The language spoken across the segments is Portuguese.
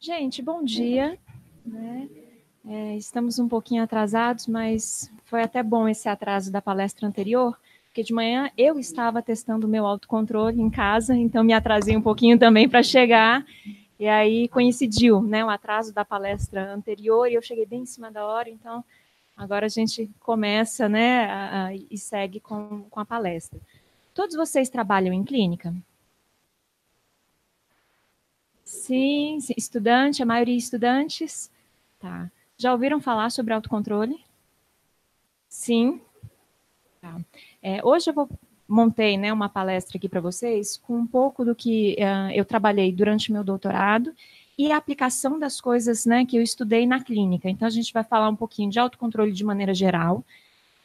Gente, bom dia, né? Estamos um pouquinho atrasados, mas foi até bom esse atraso da palestra anterior, porque de manhã eu estava testando o meu autocontrole em casa, então me atrasei um pouquinho também para chegar, e aí coincidiu, né, o atraso da palestra anterior, e eu cheguei bem em cima da hora, então agora a gente começa, né, e segue com a palestra. Todos vocês trabalham em clínica? Sim, sim, estudante, a maioria estudantes. Tá. Já ouviram falar sobre autocontrole? Sim. Tá. Hoje montei, né, uma palestra aqui para vocês com um pouco do que eu trabalhei durante meu doutorado e a aplicação das coisas, né, que eu estudei na clínica. Então a gente vai falar um pouquinho de autocontrole de maneira geral,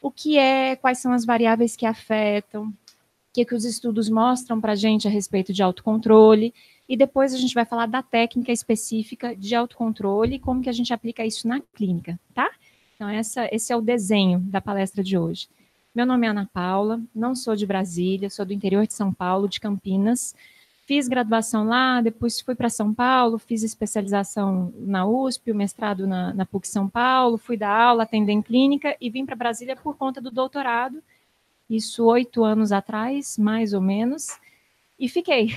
o que é, quais são as variáveis que afetam, o que os estudos mostram para a gente a respeito de autocontrole, e depois a gente vai falar da técnica específica de autocontrole e como que a gente aplica isso na clínica, tá? Então, esse é o desenho da palestra de hoje. Meu nome é Ana Paula, não sou de Brasília, sou do interior de São Paulo, de Campinas. Fiz graduação lá, depois fui para São Paulo, fiz especialização na USP, o mestrado na PUC São Paulo, fui dar aula, atender em clínica e vim para Brasília por conta do doutorado, isso 8 anos atrás, mais ou menos, e fiquei.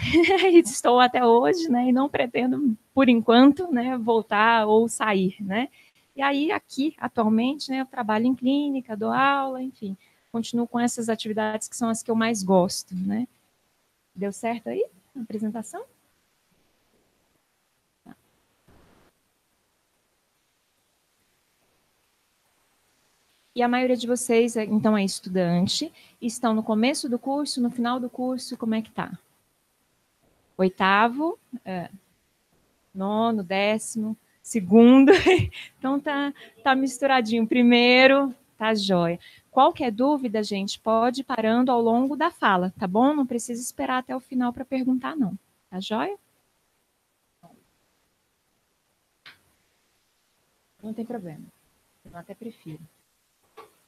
Estou até hoje, né, e não pretendo, por enquanto, né, voltar ou sair, né. E aí, aqui, atualmente, né, eu trabalho em clínica, dou aula, enfim, continuo com essas atividades que são as que eu mais gosto, né. Deu certo aí a apresentação? E a maioria de vocês, então, é estudante, estão no começo do curso, no final do curso, como é que tá? Oitavo, nono, décimo, segundo, então tá misturadinho. Primeiro, tá jóia. Qualquer dúvida, gente, pode ir parando ao longo da fala, tá bom? Não precisa esperar até o final para perguntar, não. Tá jóia? Não tem problema. Eu até prefiro.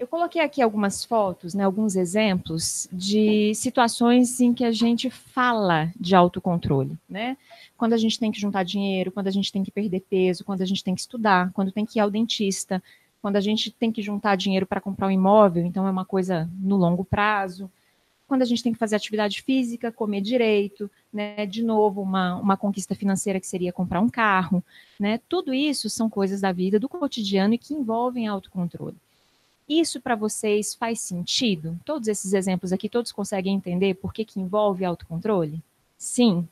Eu coloquei aqui algumas fotos, né, alguns exemplos de situações em que a gente fala de autocontrole, né? Quando a gente tem que juntar dinheiro, quando a gente tem que perder peso, quando a gente tem que estudar, quando tem que ir ao dentista, quando a gente tem que juntar dinheiro para comprar um imóvel, então é uma coisa no longo prazo, quando a gente tem que fazer atividade física, comer direito, né? De novo, uma conquista financeira que seria comprar um carro, né? Tudo isso são coisas da vida, do cotidiano e que envolvem autocontrole. Isso para vocês faz sentido? Todos esses exemplos aqui, todos conseguem entender por que envolve autocontrole? Sim.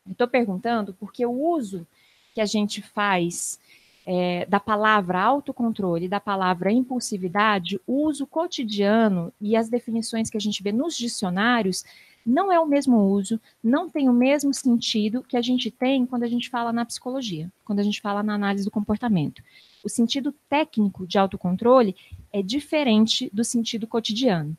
Estou perguntando porque o uso que a gente faz da palavra autocontrole, da palavra impulsividade, o uso cotidiano e as definições que a gente vê nos dicionários não é o mesmo uso, não tem o mesmo sentido que a gente tem quando a gente fala na psicologia, quando a gente fala na análise do comportamento. O sentido técnico de autocontrole é diferente do sentido cotidiano.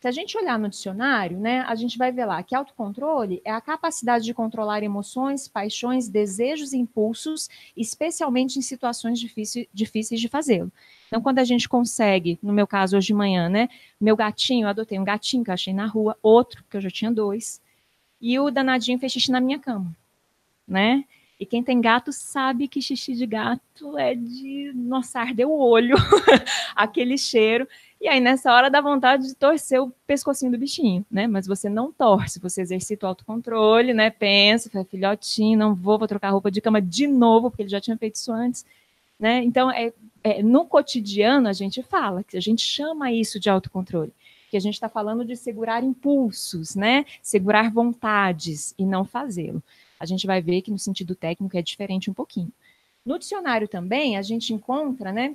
Se a gente olhar no dicionário, né, a gente vai ver lá que autocontrole é a capacidade de controlar emoções, paixões, desejos e impulsos, especialmente em situações difíceis de fazê-lo. Então, quando a gente consegue, no meu caso hoje de manhã, né, meu gatinho, eu adotei um gatinho que eu achei na rua, outro, que eu já tinha dois, e o danadinho fez xixi na minha cama, né? E quem tem gato sabe que xixi de gato é de, nossa, ardeu o olho, aquele cheiro. E aí, nessa hora, dá vontade de torcer o pescocinho do bichinho, né? Mas você não torce, você exercita o autocontrole, né? Pensa, fala, filhotinho, não vou trocar a roupa de cama de novo, porque ele já tinha feito isso antes, né? Então, no cotidiano, a gente fala, que a gente chama isso de autocontrole, que a gente está falando de segurar impulsos, né? Segurar vontades e não fazê-lo. A gente vai ver que no sentido técnico é diferente um pouquinho. No dicionário também, a gente encontra, né,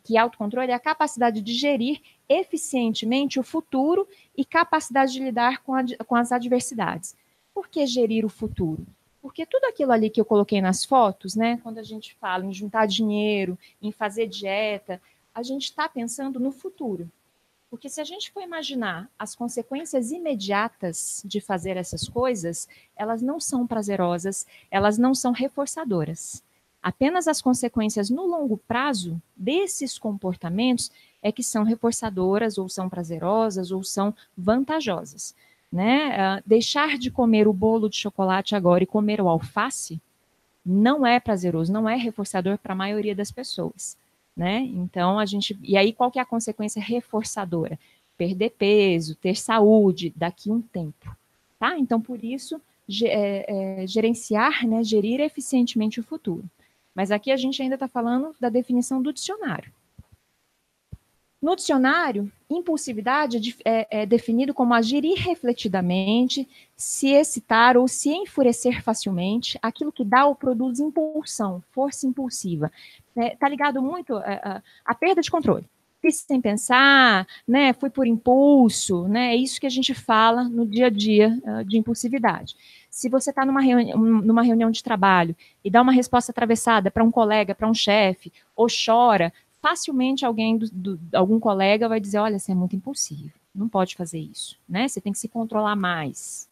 que autocontrole é a capacidade de gerir eficientemente o futuro e capacidade de lidar com as adversidades. Por que gerir o futuro? Porque tudo aquilo ali que eu coloquei nas fotos, né, quando a gente fala em juntar dinheiro, em fazer dieta, a gente está pensando no futuro. Porque se a gente for imaginar as consequências imediatas de fazer essas coisas, elas não são prazerosas, elas não são reforçadoras. Apenas as consequências no longo prazo desses comportamentos é que são reforçadoras, ou são prazerosas, ou são vantajosas. Né? Deixar de comer o bolo de chocolate agora e comer o alface, não é prazeroso, não é reforçador para a maioria das pessoas, né? Então, e aí qual que é a consequência reforçadora? Perder peso, ter saúde daqui a um tempo, tá? Então, por isso, gerenciar, né, gerir eficientemente o futuro. Mas aqui a gente ainda está falando da definição do dicionário. No dicionário, impulsividade é definido como agir irrefletidamente, se excitar ou se enfurecer facilmente, aquilo que dá ou produz impulsão, força impulsiva. Está ligado muito à perda de controle. Fiz sem pensar, né, fui por impulso, né, é isso que a gente fala no dia a dia de impulsividade. Se você está numa reunião de trabalho e dá uma resposta atravessada para um colega, para um chefe, ou chora, facilmente algum colega vai dizer, olha, você é muito impulsivo, não pode fazer isso, né? Você tem que se controlar mais.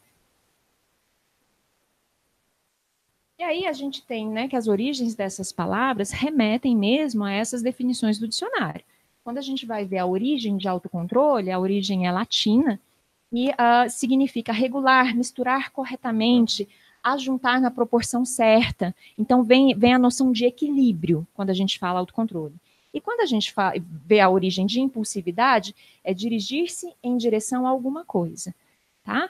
E aí a gente tem, né, que as origens dessas palavras remetem mesmo a essas definições do dicionário. Quando a gente vai ver a origem de autocontrole, a origem é latina e significa regular, misturar corretamente, ajuntar na proporção certa. Então vem a noção de equilíbrio quando a gente fala autocontrole. E quando a gente vê a origem de impulsividade, é dirigir-se em direção a alguma coisa, tá?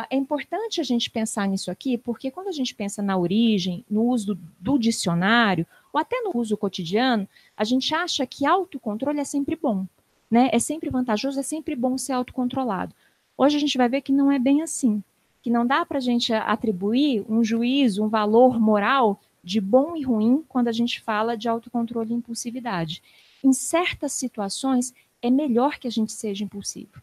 É importante a gente pensar nisso aqui, porque quando a gente pensa na origem, no uso do dicionário, ou até no uso cotidiano, a gente acha que autocontrole é sempre bom, né? É sempre vantajoso, é sempre bom ser autocontrolado. Hoje a gente vai ver que não é bem assim, que não dá para a gente atribuir um juízo, um valor moral de bom e ruim quando a gente fala de autocontrole e impulsividade. Em certas situações, é melhor que a gente seja impulsivo.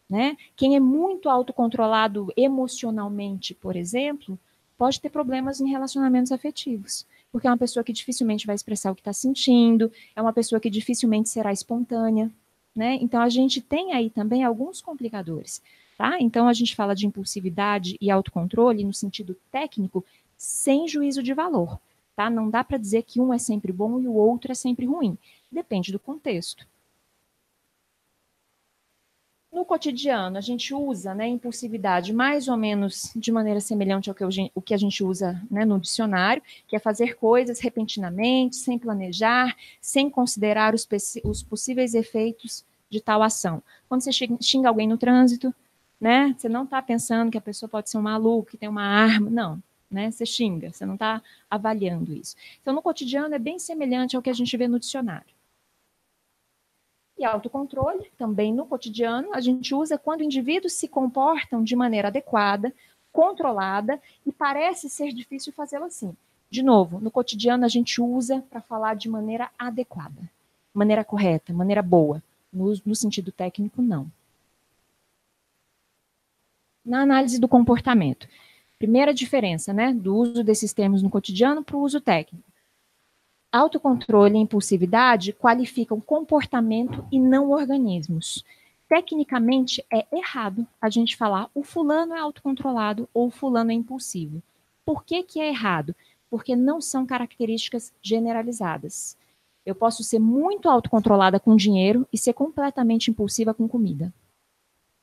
Né? Quem é muito autocontrolado emocionalmente, por exemplo, pode ter problemas em relacionamentos afetivos, porque é uma pessoa que dificilmente vai expressar o que está sentindo, é uma pessoa que dificilmente será espontânea, né? Então a gente tem aí também alguns complicadores, tá? Então a gente fala de impulsividade e autocontrole no sentido técnico, sem juízo de valor, tá? Não dá para dizer que um é sempre bom e o outro é sempre ruim. Depende do contexto. No cotidiano, a gente usa, né, impulsividade mais ou menos de maneira semelhante ao que a gente usa, né, no dicionário, que é fazer coisas repentinamente, sem planejar, sem considerar os possíveis efeitos de tal ação. Quando você xinga alguém no trânsito, né, você não está pensando que a pessoa pode ser um maluco, que tem uma arma, não. Né, você xinga, você não está avaliando isso. Então, no cotidiano, é bem semelhante ao que a gente vê no dicionário. E autocontrole, também no cotidiano, a gente usa quando indivíduos se comportam de maneira adequada, controlada, e parece ser difícil fazê-lo assim. De novo, no cotidiano a gente usa para falar de maneira adequada, maneira correta, maneira boa. No sentido técnico, não. Na análise do comportamento, primeira diferença, né, do uso desses termos no cotidiano para o uso técnico. Autocontrole e impulsividade qualificam comportamento e não organismos. Tecnicamente, é errado a gente falar o fulano é autocontrolado ou o fulano é impulsivo. Por que que é errado? Porque não são características generalizadas. Eu posso ser muito autocontrolada com dinheiro e ser completamente impulsiva com comida.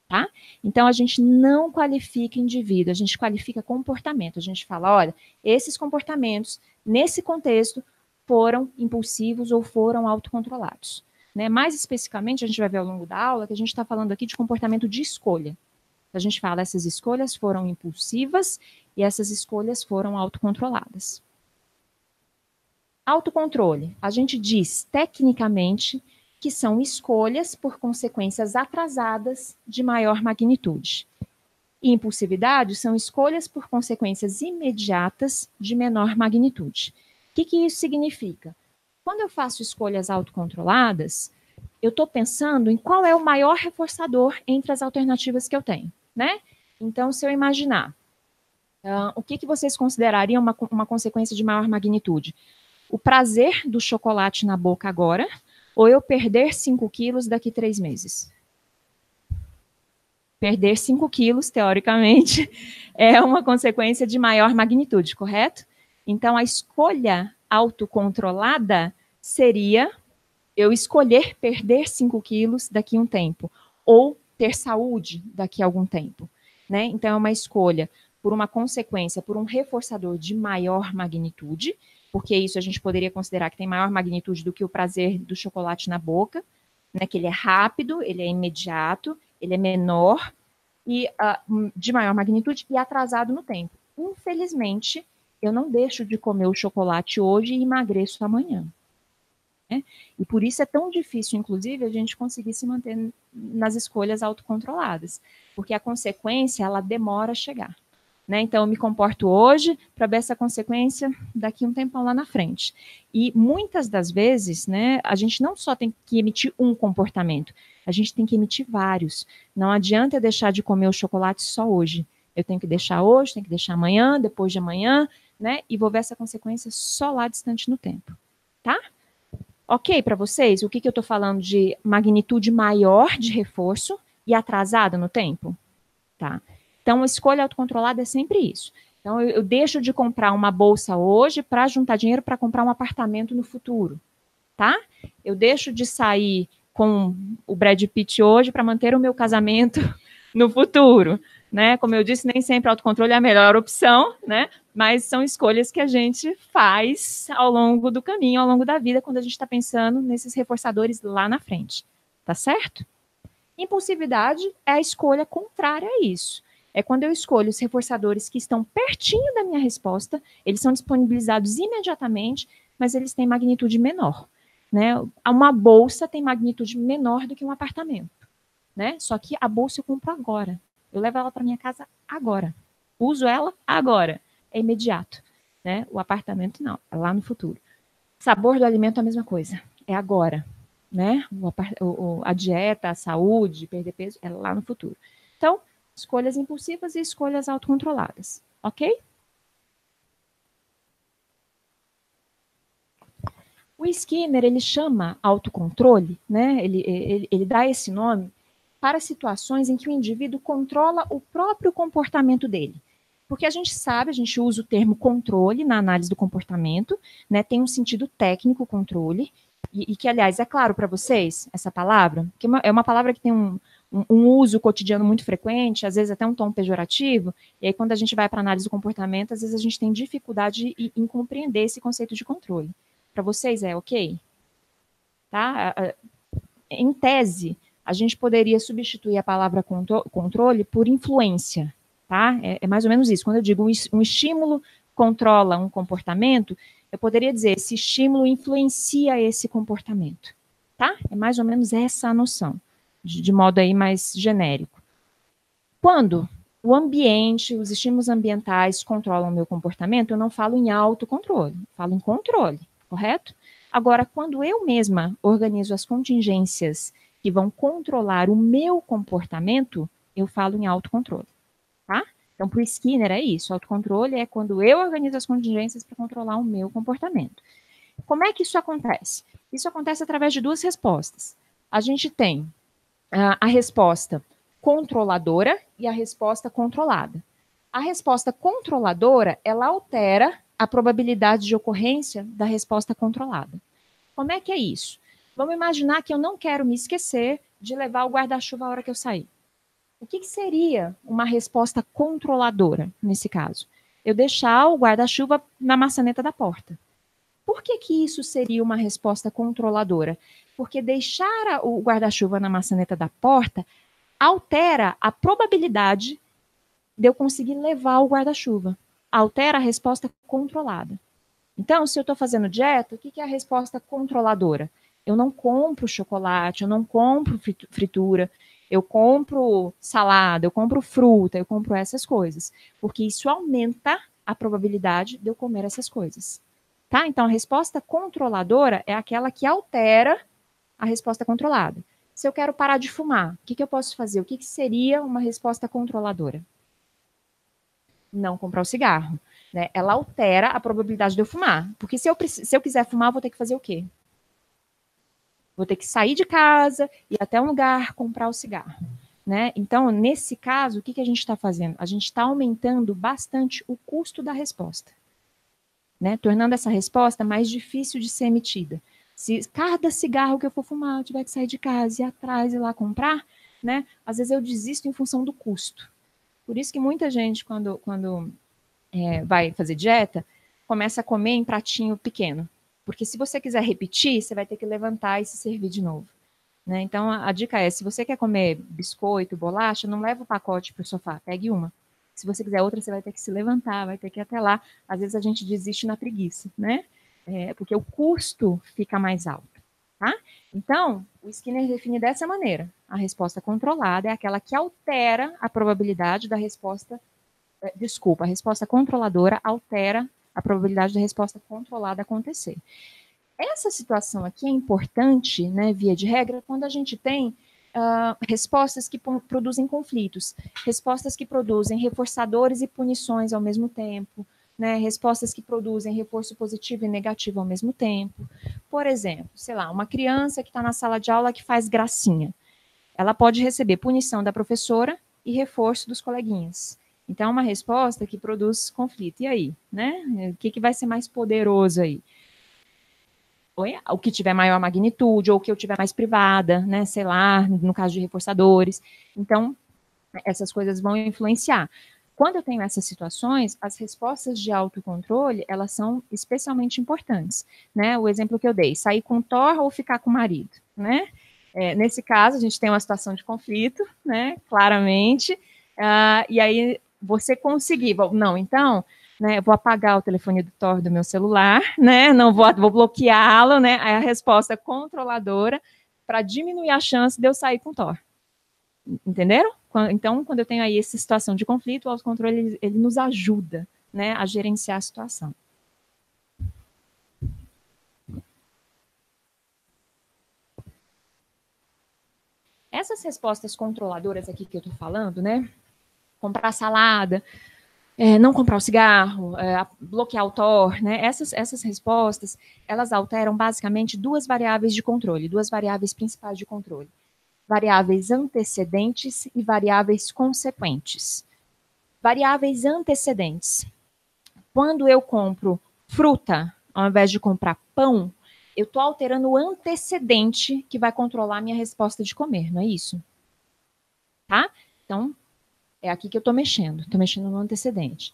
Tá? Então, a gente não qualifica indivíduo, a gente qualifica comportamento. A gente fala, olha, esses comportamentos, nesse contexto, foram impulsivos ou foram autocontrolados. Né? Mais especificamente, a gente vai ver ao longo da aula que a gente está falando aqui de comportamento de escolha. A gente fala, essas escolhas foram impulsivas e essas escolhas foram autocontroladas. Autocontrole, a gente diz tecnicamente que são escolhas por consequências atrasadas de maior magnitude. E impulsividade são escolhas por consequências imediatas de menor magnitude. O que isso significa? Quando eu faço escolhas autocontroladas, eu estou pensando em qual é o maior reforçador entre as alternativas que eu tenho, né? Então, se eu imaginar, o que vocês considerariam uma consequência de maior magnitude? O prazer do chocolate na boca agora, ou eu perder 5 quilos daqui 3 meses? Perder 5 quilos, teoricamente, é uma consequência de maior magnitude, correto? Então, a escolha autocontrolada seria eu escolher perder 5 quilos daqui a um tempo, ou ter saúde daqui a algum tempo. Né? Então, é uma escolha por uma consequência, por um reforçador de maior magnitude, porque isso a gente poderia considerar que tem maior magnitude do que o prazer do chocolate na boca, né, que ele é rápido, ele é imediato, ele é menor e de maior magnitude e atrasado no tempo. Infelizmente, eu não deixo de comer o chocolate hoje e emagreço amanhã. Né? E por isso é tão difícil, inclusive, a gente conseguir se manter nas escolhas autocontroladas, porque a consequência, ela demora a chegar. Né? Então, eu me comporto hoje para ver essa consequência daqui um tempão lá na frente. E muitas das vezes, né, a gente não só tem que emitir um comportamento, a gente tem que emitir vários. Não adianta eu deixar de comer o chocolate só hoje. Eu tenho que deixar hoje, tenho que deixar amanhã, depois de amanhã, né? E vou ver essa consequência só lá distante no tempo. Tá? Ok para vocês? O que eu estou falando de magnitude maior de reforço e atrasada no tempo? Tá. Então, a escolha autocontrolada é sempre isso. Então, eu deixo de comprar uma bolsa hoje para juntar dinheiro para comprar um apartamento no futuro, tá? Eu deixo de sair com o Brad Pitt hoje para manter o meu casamento no futuro, né? Como eu disse, nem sempre autocontrole é a melhor opção, né? Mas são escolhas que a gente faz ao longo do caminho, ao longo da vida, quando a gente está pensando nesses reforçadores lá na frente, tá certo? Impulsividade é a escolha contrária a isso. É quando eu escolho os reforçadores que estão pertinho da minha resposta, eles são disponibilizados imediatamente, mas eles têm magnitude menor. Né? Uma bolsa tem magnitude menor do que um apartamento. Né? Só que a bolsa eu compro agora. Eu levo ela para minha casa agora. Uso ela agora. É imediato. Né? O apartamento não, é lá no futuro. Sabor do alimento é a mesma coisa. É agora. Né? A dieta, a saúde, perder peso, é lá no futuro. Então, escolhas impulsivas e escolhas autocontroladas, ok? O Skinner, ele chama autocontrole, né? Ele dá esse nome para situações em que o indivíduo controla o próprio comportamento dele. Porque a gente sabe, a gente usa o termo controle na análise do comportamento, né? Tem um sentido técnico, controle, e que, aliás, é claro para vocês, essa palavra, que é uma palavra que tem um uso cotidiano muito frequente, às vezes até um tom pejorativo, e aí quando a gente vai para a análise do comportamento, às vezes a gente tem dificuldade em compreender esse conceito de controle. Para vocês é ok? Tá? Em tese, a gente poderia substituir a palavra controle por influência, tá? É mais ou menos isso. Quando eu digo um estímulo controla um comportamento, eu poderia dizer esse estímulo influencia esse comportamento, tá? É mais ou menos essa a noção, de modo aí mais genérico. Quando o ambiente, os estímulos ambientais controlam o meu comportamento, eu não falo em autocontrole, falo em controle, correto? Agora, quando eu mesma organizo as contingências que vão controlar o meu comportamento, eu falo em autocontrole, tá? Então, para o Skinner é isso, autocontrole é quando eu organizo as contingências para controlar o meu comportamento. Como é que isso acontece? Isso acontece através de duas respostas. A gente tem a resposta controladora e a resposta controlada. A resposta controladora, ela altera a probabilidade de ocorrência da resposta controlada. Como é que é isso? Vamos imaginar que eu não quero me esquecer de levar o guarda-chuva a hora que eu sair. O que seria uma resposta controladora nesse caso? Eu deixar o guarda-chuva na maçaneta da porta. Por que isso seria uma resposta controladora? Porque deixar o guarda-chuva na maçaneta da porta altera a probabilidade de eu conseguir levar o guarda-chuva. Altera a resposta controlada. Então, se eu estou fazendo dieta, o que é a resposta controladora? Eu não compro chocolate, eu não compro fritura, eu compro salada, eu compro fruta, eu compro essas coisas, porque isso aumenta a probabilidade de eu comer essas coisas. Tá? Então, a resposta controladora é aquela que altera a resposta controlada. Se eu quero parar de fumar, o que eu posso fazer? O que seria uma resposta controladora? Não comprar o cigarro. Né? Ela altera a probabilidade de eu fumar. Porque se eu quiser fumar, eu vou ter que fazer o quê? Vou ter que sair de casa, ir até um lugar, comprar o cigarro. Né? Então, nesse caso, o que a gente está fazendo? A gente está aumentando bastante o custo da resposta. Né? Tornando essa resposta mais difícil de ser emitida. Se cada cigarro que eu for fumar, eu tiver que sair de casa, ir atrás e lá comprar, né? Às vezes eu desisto em função do custo. Por isso que muita gente, quando vai fazer dieta, começa a comer em pratinho pequeno. Porque se você quiser repetir, você vai ter que levantar e se servir de novo. Né? Então, a dica é, se você quer comer biscoito, bolacha, não leva o pacote para o sofá, pegue uma. Se você quiser outra, você vai ter que se levantar, vai ter que ir até lá. Às vezes a gente desiste na preguiça, né? Porque o custo fica mais alto, tá? Então, o Skinner define dessa maneira. A resposta controlada é aquela que altera a probabilidade da resposta, a resposta controladora altera a probabilidade da resposta controlada acontecer. Essa situação aqui é importante, né, via de regra, quando a gente tem respostas que produzem conflitos, respostas que produzem reforçadores e punições ao mesmo tempo, né, respostas que produzem reforço positivo e negativo ao mesmo tempo. Por exemplo, sei lá, uma criança que está na sala de aula que faz gracinha, ela pode receber punição da professora e reforço dos coleguinhas. Então, é uma resposta que produz conflito. E aí, né? O que vai ser mais poderoso aí? O que tiver maior magnitude, ou o que eu tiver mais privada, né, sei lá, no caso de reforçadores. Então, essas coisas vão influenciar. Quando eu tenho essas situações, as respostas de autocontrole, elas são especialmente importantes, né? O exemplo que eu dei, sair com o Thor ou ficar com o marido, né? Nesse caso, a gente tem uma situação de conflito, né, claramente, e aí você conseguir, não, então, né, vou apagar o telefone do Thor do meu celular, né, não vou bloqueá-lo, né, aí a resposta controladora para diminuir a chance de eu sair com o Thor. Entenderam? Então, quando eu tenho aí essa situação de conflito, o autocontrole, ele nos ajuda, né, a gerenciar a situação. Essas respostas controladoras aqui que eu estou falando, né, comprar salada, não comprar o cigarro, bloquear o Tor, né? Essas respostas, elas alteram basicamente duas variáveis de controle, duas variáveis principais de controle. Variáveis antecedentes e variáveis consequentes. Variáveis antecedentes. Quando eu compro fruta, ao invés de comprar pão, eu estou alterando o antecedente que vai controlar a minha resposta de comer, não é isso? Tá? Então, é aqui que eu estou mexendo no antecedente.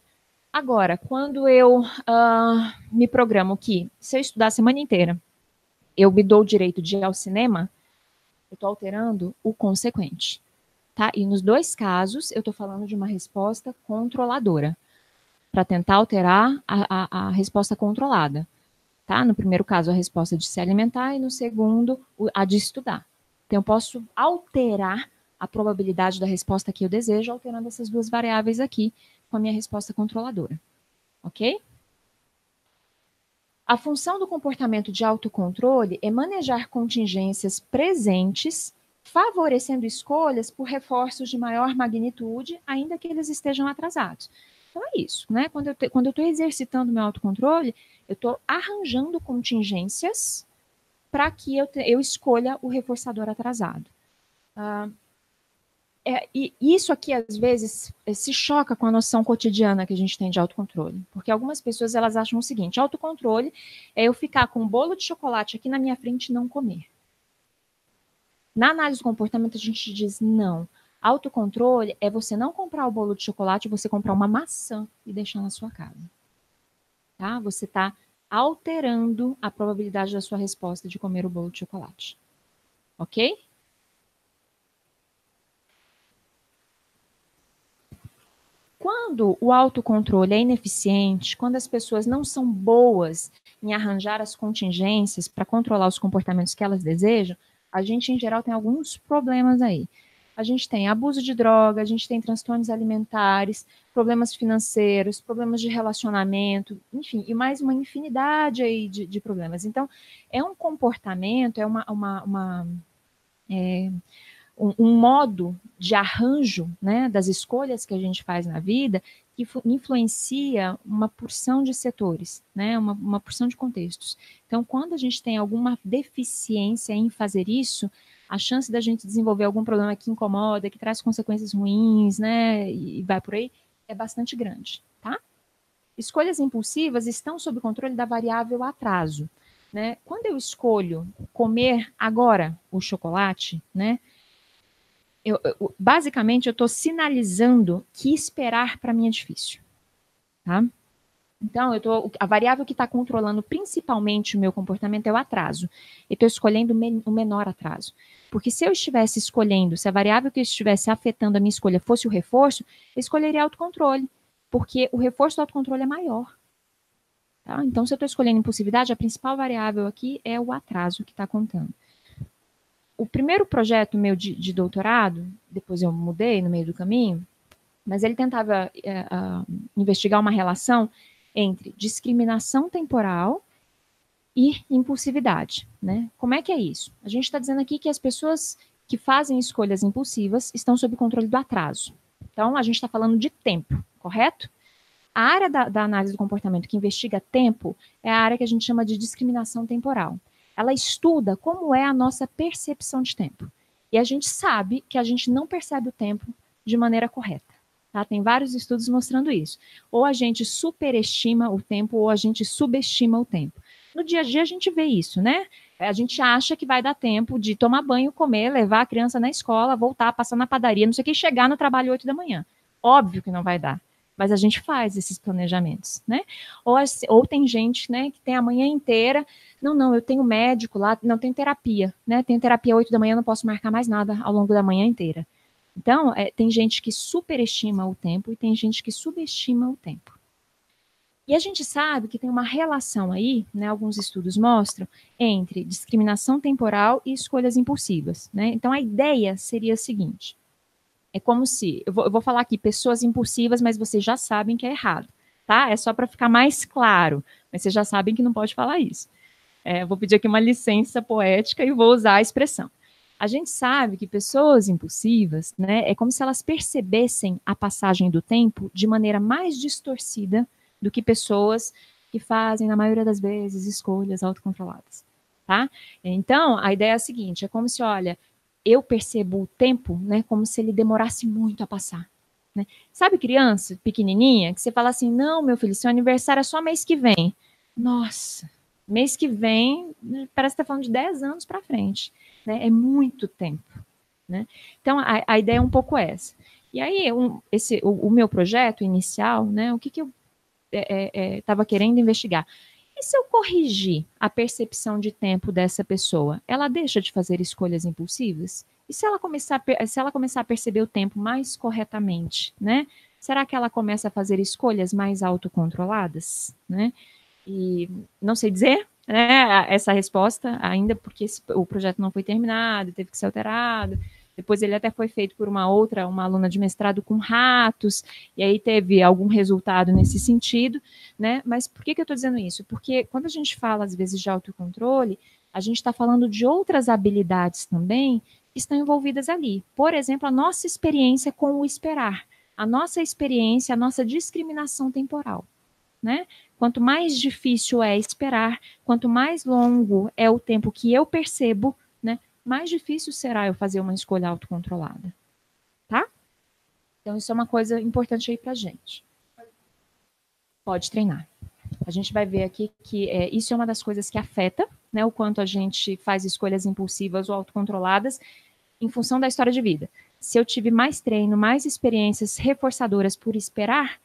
Agora, quando eu me programo que, se eu estudar a semana inteira, eu me dou o direito de ir ao cinema, eu estou alterando o consequente. Tá? E nos dois casos, eu estou falando de uma resposta controladora, para tentar alterar a resposta controlada. Tá? No primeiro caso, a resposta de se alimentar, e no segundo, a de estudar. Então, eu posso alterar a probabilidade da resposta que eu desejo, alterando essas duas variáveis aqui, com a minha resposta controladora. Ok? A função do comportamento de autocontrole é manejar contingências presentes, favorecendo escolhas por reforços de maior magnitude, ainda que eles estejam atrasados. Então é isso, né? Quando eu estou exercitando meu autocontrole, eu estou arranjando contingências para que eu escolha o reforçador atrasado. E isso aqui, às vezes, se choca com a noção cotidiana que a gente tem de autocontrole. Porque algumas pessoas, elas acham o seguinte, autocontrole é eu ficar com um bolo de chocolate aqui na minha frente e não comer. Na análise do comportamento, a gente diz, não. Autocontrole é você não comprar o bolo de chocolate, você comprar uma maçã e deixar na sua casa. Tá? Você está alterando a probabilidade da sua resposta de comer o bolo de chocolate. Ok? Quando o autocontrole é ineficiente, quando as pessoas não são boas em arranjar as contingências para controlar os comportamentos que elas desejam, a gente, em geral, tem alguns problemas aí. A gente tem abuso de droga, a gente tem transtornos alimentares, problemas financeiros, problemas de relacionamento, enfim, e mais uma infinidade aí de problemas. Então, é um comportamento, um modo de arranjo, né, das escolhas que a gente faz na vida que influencia uma porção de setores, né, uma porção de contextos. Então, quando a gente tem alguma deficiência em fazer isso, a chance da gente desenvolver algum problema que incomoda, que traz consequências ruins, né, e vai por aí, é bastante grande, tá? Escolhas impulsivas estão sob controle da variável atraso, né? Quando eu escolho comer agora o chocolate, né, basicamente, eu estou sinalizando que esperar para mim é difícil. Tá? Então, a variável que está controlando principalmente o meu comportamento é o atraso. Eu estou escolhendo o menor atraso. Porque se eu estivesse escolhendo, se a variável que estivesse afetando a minha escolha fosse o reforço, eu escolheria autocontrole. Porque o reforço do autocontrole é maior. Tá? Então, se eu estou escolhendo impulsividade, a principal variável aqui é o atraso que está contando. O primeiro projeto meu de doutorado, depois eu mudei no meio do caminho, mas ele tentava investigar uma relação entre discriminação temporal e impulsividade, né? Como é que é isso? A gente está dizendo aqui que as pessoas que fazem escolhas impulsivas estão sob controle do atraso. Então, a gente está falando de tempo, correto? A área da análise do comportamento que investiga tempo é a área que a gente chama de discriminação temporal. Ela estuda como é a nossa percepção de tempo. E a gente sabe que a gente não percebe o tempo de maneira correta. Tá? Tem vários estudos mostrando isso. Ou a gente superestima o tempo, ou a gente subestima o tempo. No dia a dia a gente vê isso, né? A gente acha que vai dar tempo de tomar banho, comer, levar a criança na escola, voltar, passar na padaria, não sei o que, chegar no trabalho 8 da manhã. Óbvio que não vai dar. Mas a gente faz esses planejamentos, né? Ou tem gente, né, que tem a manhã inteira, não, eu tenho médico lá, não, tenho terapia, né? Tenho terapia 8 da manhã, não posso marcar mais nada ao longo da manhã inteira. Então, tem gente que superestima o tempo e tem gente que subestima o tempo. E a gente sabe que tem uma relação aí, né, alguns estudos mostram, entre discriminação temporal e escolhas impulsivas, né? Então, a ideia seria a seguinte, é como se, eu vou falar aqui, pessoas impulsivas, mas vocês já sabem que é errado, tá? É só para ficar mais claro, mas vocês já sabem que não pode falar isso. Eu vou pedir aqui uma licença poética e vou usar a expressão. A gente sabe que pessoas impulsivas, né, é como se elas percebessem a passagem do tempo de maneira mais distorcida do que pessoas que fazem, na maioria das vezes, escolhas autocontroladas, tá? Então, a ideia é a seguinte, é como se, olha, eu percebo o tempo, né, como se ele demorasse muito a passar. Né? Sabe criança pequenininha, que você fala assim, não, meu filho, seu aniversário é só mês que vem. Nossa, mês que vem, parece que está falando de 10 anos para frente. Né? É muito tempo. Né? Então, a ideia é um pouco essa. E aí, o meu projeto inicial, né, o que eu estava querendo investigar? E se eu corrigir a percepção de tempo dessa pessoa, ela deixa de fazer escolhas impulsivas? E se ela começar a perceber o tempo mais corretamente, né? Será que ela começa a fazer escolhas mais autocontroladas, né? E não sei dizer, né, essa resposta ainda, porque o projeto não foi terminado, teve que ser alterado. Depois ele até foi feito por uma aluna de mestrado com ratos, e aí teve algum resultado nesse sentido, né? Mas por que eu estou dizendo isso? Porque quando a gente fala, às vezes, de autocontrole, a gente está falando de outras habilidades também que estão envolvidas ali. Por exemplo, a nossa experiência com o esperar, a nossa experiência, a nossa discriminação temporal. Né? Quanto mais difícil é esperar, quanto mais longo é o tempo que eu percebo, né, mais difícil será eu fazer uma escolha autocontrolada. Tá? Então, isso é uma coisa importante aí pra gente. Pode treinar. A gente vai ver aqui que isso é uma das coisas que afeta, né, o quanto a gente faz escolhas impulsivas ou autocontroladas em função da história de vida. Se eu tive mais treino, mais experiências reforçadoras por esperar,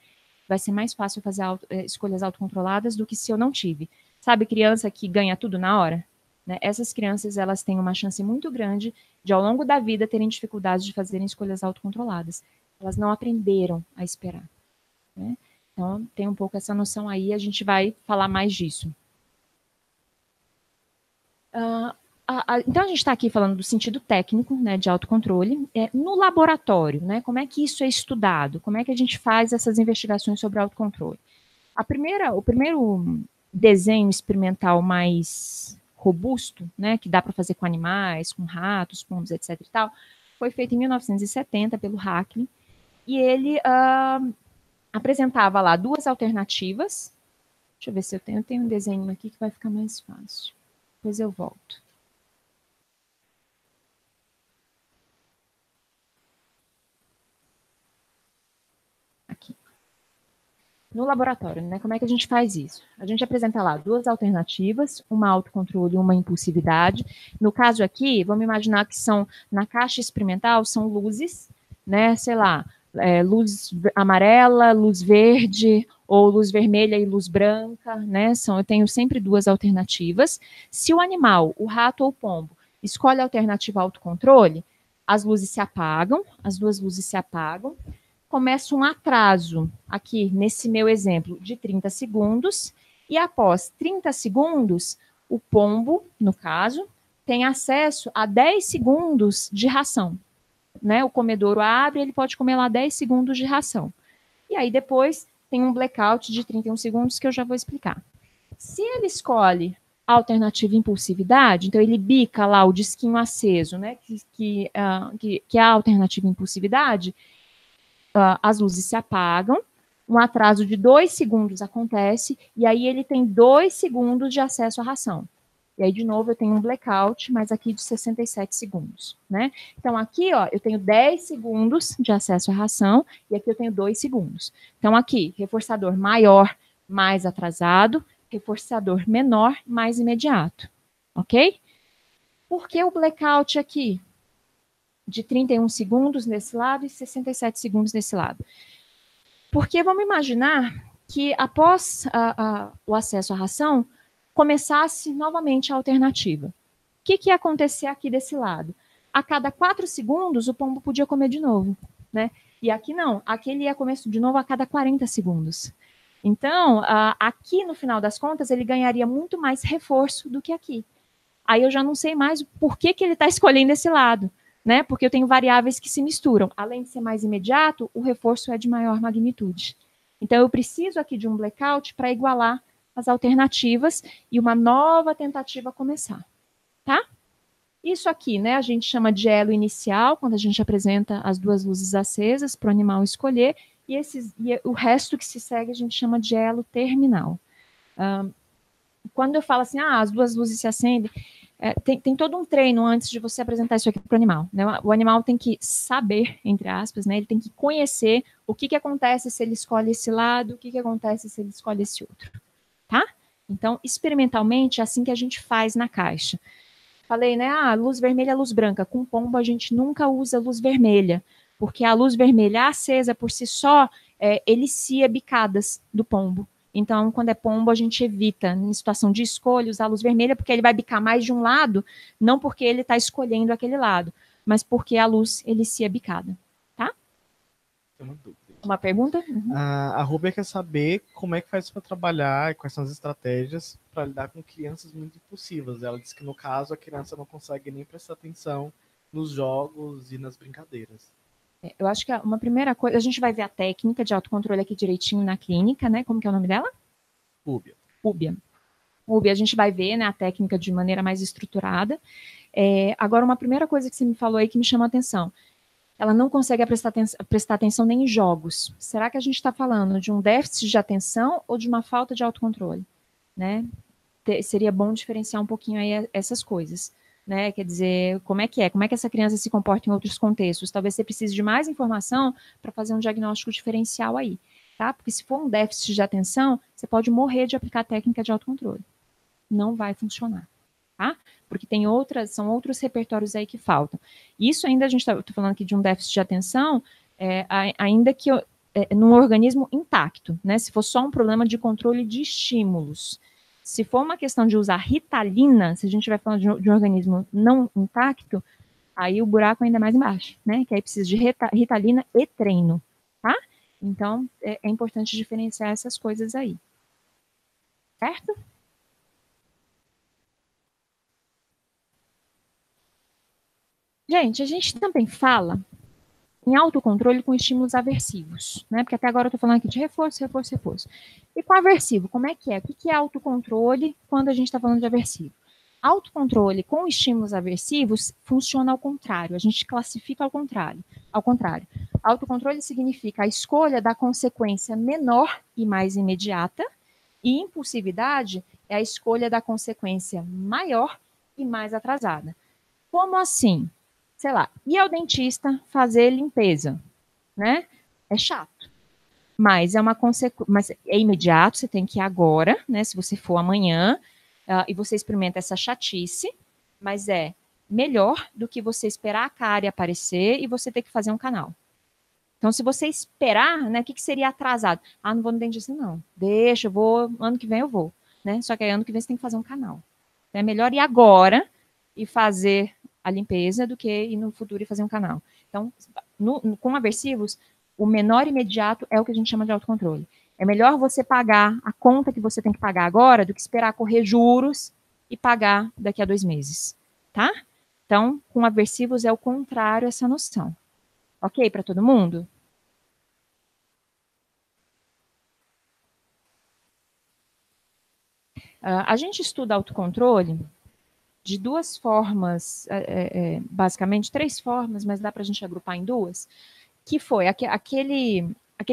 vai ser mais fácil fazer escolhas autocontroladas do que se eu não tive. Sabe, criança que ganha tudo na hora? Né? Essas crianças, elas têm uma chance muito grande de, ao longo da vida, terem dificuldades de fazerem escolhas autocontroladas. Elas não aprenderam a esperar. Né? Então, tem um pouco essa noção aí, a gente vai falar mais disso. Então, a gente está aqui falando do sentido técnico, né, de autocontrole. No laboratório, né, como é que isso é estudado? Como é que a gente faz essas investigações sobre autocontrole? O primeiro desenho experimental mais robusto, né, que dá para fazer com animais, com ratos, pombos, etc. e tal, foi feito em 1970 pelo Hackley, e ele apresentava lá duas alternativas. Deixa eu ver se eu tenho um desenho aqui que vai ficar mais fácil. Depois eu volto. Aqui. No laboratório, né? Como é que a gente faz isso? A gente apresenta lá duas alternativas, uma autocontrole e uma impulsividade. No caso aqui, vamos imaginar que são, na caixa experimental, são luzes, né? Sei lá, luz amarela, luz verde, ou luz vermelha e luz branca, né? Eu tenho sempre duas alternativas. Se o animal, o rato ou o pombo, escolhe a alternativa autocontrole, as luzes se apagam, as duas luzes se apagam, começa um atraso, aqui nesse meu exemplo, de 30 segundos, e após 30 segundos, o pombo, no caso, tem acesso a 10 segundos de ração. Né? O comedouro abre, ele pode comer lá 10 segundos de ração. E aí depois tem um blackout de 31 segundos que eu já vou explicar. Se ele escolhe a alternativa impulsividade, então ele bica lá o disquinho aceso, né, que é a alternativa impulsividade, as luzes se apagam, um atraso de 2 segundos acontece, e aí ele tem 2 segundos de acesso à ração. E aí, de novo, eu tenho um blackout, mas aqui de 67 segundos, né? Então, aqui, ó, eu tenho 10 segundos de acesso à ração, e aqui eu tenho 2 segundos. Então, aqui, reforçador maior, mais atrasado, reforçador menor, mais imediato, ok? Por que o blackout aqui? De 31 segundos nesse lado e 67 segundos nesse lado. Porque vamos imaginar que após o acesso à ração, começasse novamente a alternativa. O que ia acontecer aqui desse lado? A cada 4 segundos, o pombo podia comer de novo, né? E aqui não, aqui ele ia comer de novo a cada 40 segundos. Então, aqui no final das contas, ele ganharia muito mais reforço do que aqui. Aí eu já não sei mais por que ele está escolhendo esse lado, né? Porque eu tenho variáveis que se misturam. Além de ser mais imediato, o reforço é de maior magnitude. Então, eu preciso aqui de um blackout para igualar as alternativas e uma nova tentativa começar, tá? Isso aqui, né, a gente chama de elo inicial, quando a gente apresenta as duas luzes acesas para o animal escolher, e o resto que se segue a gente chama de elo terminal. Quando eu falo assim, as duas luzes se acendem, tem todo um treino antes de você apresentar isso aqui para o animal. Né? O animal tem que saber, entre aspas, né? Ele tem que conhecer o que acontece se ele escolhe esse lado, o que acontece se ele escolhe esse outro. Tá? Então, experimentalmente, é assim que a gente faz na caixa. Falei, né? Luz vermelha, luz branca. Com pombo, a gente nunca usa luz vermelha, porque a luz vermelha acesa por si só elicia bicadas do pombo. Então, quando é pombo, a gente evita, em situação de escolha, usar a luz vermelha, porque ele vai bicar mais de um lado, não porque ele está escolhendo aquele lado, mas porque a luz elicia a bicada. Tá? Uma pergunta? Uhum. A Rubia quer saber como é que faz para trabalhar e quais são as estratégias para lidar com crianças muito impulsivas. Ela disse que, no caso, a criança não consegue nem prestar atenção nos jogos e nas brincadeiras. Eu acho que uma primeira coisa, a gente vai ver a técnica de autocontrole aqui direitinho na clínica, né? Como que é o nome dela? Rubia. Rubia, a gente vai ver, né, a técnica de maneira mais estruturada. Agora, uma primeira coisa que você me falou aí que me chama a atenção. Ela não consegue prestar atenção nem em jogos. Será que a gente está falando de um déficit de atenção ou de uma falta de autocontrole? Né? Seria bom diferenciar um pouquinho aí essas coisas. Né? Quer dizer, como é que essa criança se comporta em outros contextos? Talvez você precise de mais informação para fazer um diagnóstico diferencial aí, tá? Porque se for um déficit de atenção, você pode morrer de aplicar a técnica de autocontrole. Não vai funcionar, tá? Porque são outros repertórios aí que faltam. Isso ainda a gente está falando aqui de um déficit de atenção, ainda que num organismo intacto, né? Se for só um problema de controle de estímulos. Se for uma questão de usar Ritalina, se a gente estiver falando de um organismo não intacto, aí o buraco ainda é mais embaixo, né? Que aí precisa de Ritalina e treino, tá? Então, é importante diferenciar essas coisas aí. Certo? Gente, a gente também fala em autocontrole com estímulos aversivos, né? Porque até agora eu estou falando aqui de reforço. E com aversivo, como é que é? O que é autocontrole quando a gente está falando de aversivo? Autocontrole com estímulos aversivos funciona ao contrário, a gente classifica ao contrário. Autocontrole significa a escolha da consequência menor e mais imediata, e impulsividade é a escolha da consequência maior e mais atrasada. Como assim? Sei lá, ir ao dentista fazer limpeza, né? É chato. mas mas é imediato, você tem que ir agora, né? Se você for amanhã, e você experimenta essa chatice, mas é melhor do que você esperar a cárie aparecer e você ter que fazer um canal. Então, se você esperar, né, o que seria atrasado? Ah, não vou no dentista, não. Deixa, eu vou, ano que vem eu vou. Né? Só que aí ano que vem você tem que fazer um canal. Então, é melhor ir agora e fazer a limpeza do que ir no futuro e fazer um canal. Então, com aversivos, o menor imediato é o que a gente chama de autocontrole. É melhor você pagar a conta que você tem que pagar agora do que esperar correr juros e pagar daqui a 2 meses. Tá? Então, com aversivos é o contrário a essa noção. Ok para todo mundo? A gente estuda autocontrole de 2 formas, basicamente 3 formas, mas dá para a gente agrupar em 2, que foi aquele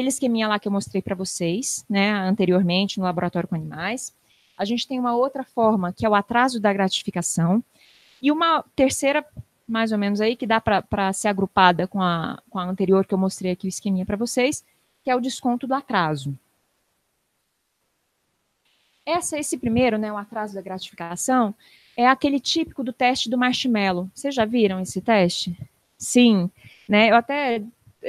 esqueminha lá que eu mostrei para vocês, né, anteriormente no laboratório com animais. A gente tem uma outra forma, que é o atraso da gratificação, e uma terceira, mais ou menos aí, que dá para ser agrupada com a anterior que eu mostrei aqui o esqueminha para vocês, que é o desconto do atraso. Esse primeiro, né, o atraso da gratificação, é aquele típico do teste do marshmallow. Vocês já viram esse teste? Sim, né? Eu até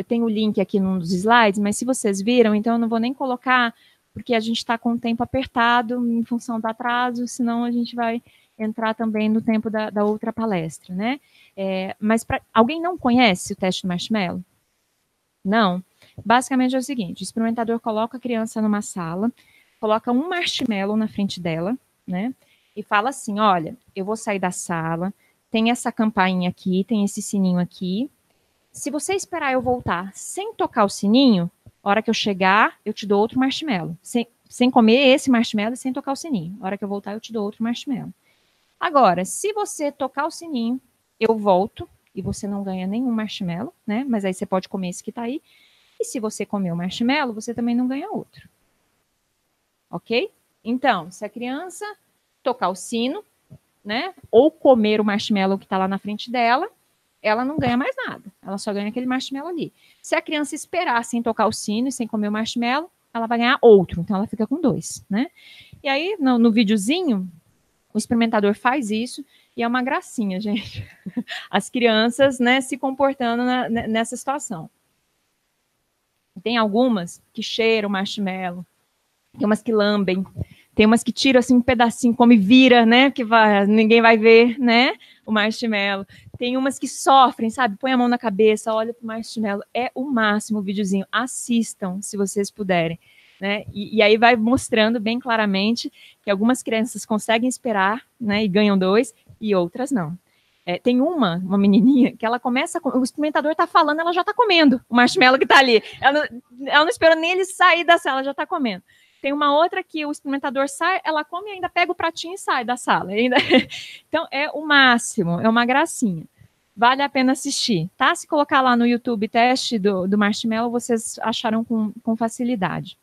tenho o link aqui num dos slides, mas se vocês viram, então eu não vou nem colocar, porque a gente está com o tempo apertado em função do atraso, senão a gente vai entrar também no tempo da outra palestra, né? Mas alguém não conhece o teste do marshmallow? Não? Basicamente é o seguinte, o experimentador coloca a criança numa sala, coloca um marshmallow na frente dela, né? E fala assim, olha, eu vou sair da sala, tem essa campainha aqui, tem esse sininho aqui. Se você esperar eu voltar sem tocar o sininho, a hora que eu chegar, eu te dou outro marshmallow. Sem comer esse marshmallow e sem tocar o sininho. A hora que eu voltar, eu te dou outro marshmallow. Agora, se você tocar o sininho, eu volto e você não ganha nenhum marshmallow, né? Mas aí você pode comer esse que tá aí. E se você comer o marshmallow, você também não ganha outro. Ok? Então, se a criança tocar o sino, né, ou comer o marshmallow que está lá na frente dela, ela não ganha mais nada. Ela só ganha aquele marshmallow ali. Se a criança esperar sem tocar o sino e sem comer o marshmallow, ela vai ganhar outro. Então, ela fica com 2, né? E aí, no videozinho, o experimentador faz isso e é uma gracinha, gente. As crianças, né, se comportando nessa situação. Tem algumas que cheiram marshmallow, tem umas que lambem, tem umas que tiram assim um pedacinho, come vira, né? Que ninguém vai ver, né? O marshmallow. Tem umas que sofrem, sabe? Põe a mão na cabeça, olha pro marshmallow. É o máximo o videozinho. Assistam, se vocês puderem. Né? E aí vai mostrando bem claramente que algumas crianças conseguem esperar, né? E ganham 2, e outras não. Tem uma menininha, que ela começa, o experimentador está falando, ela já está comendo o marshmallow que está ali. Ela não esperou nem ele sair da sala, ela já está comendo. Tem uma outra que o experimentador sai, ela come e ainda pega o pratinho e sai da sala. Ainda... Então, é o máximo, é uma gracinha. Vale a pena assistir, tá? Se colocar lá no YouTube teste do marshmallow, vocês acharam com facilidade.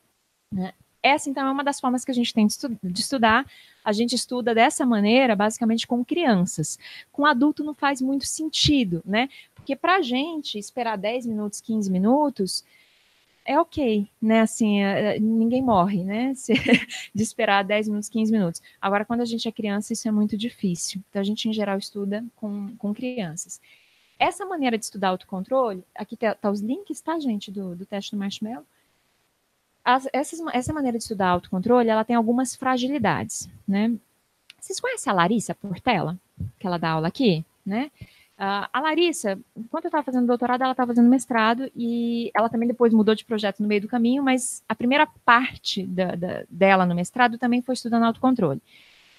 Né? Essa, então, é uma das formas que a gente tem de estudar. A gente estuda dessa maneira, basicamente, com crianças. Com adulto não faz muito sentido, né? Porque para a gente esperar 10 minutos, 15 minutos, é ok, né? Assim, ninguém morre, né? De esperar 10 minutos, 15 minutos. Agora, quando a gente é criança, isso é muito difícil. Então, a gente, em geral, estuda com crianças. Essa maneira de estudar autocontrole, aqui tá os links, tá, gente, do teste do marshmallow. Essa maneira de estudar autocontrole, ela tem algumas fragilidades, né? Vocês conhecem a Larissa Portela, que ela dá aula aqui, né? A Larissa, enquanto eu estava fazendo doutorado, ela estava fazendo mestrado e ela também depois mudou de projeto no meio do caminho, mas a primeira parte dela no mestrado também foi estudando autocontrole.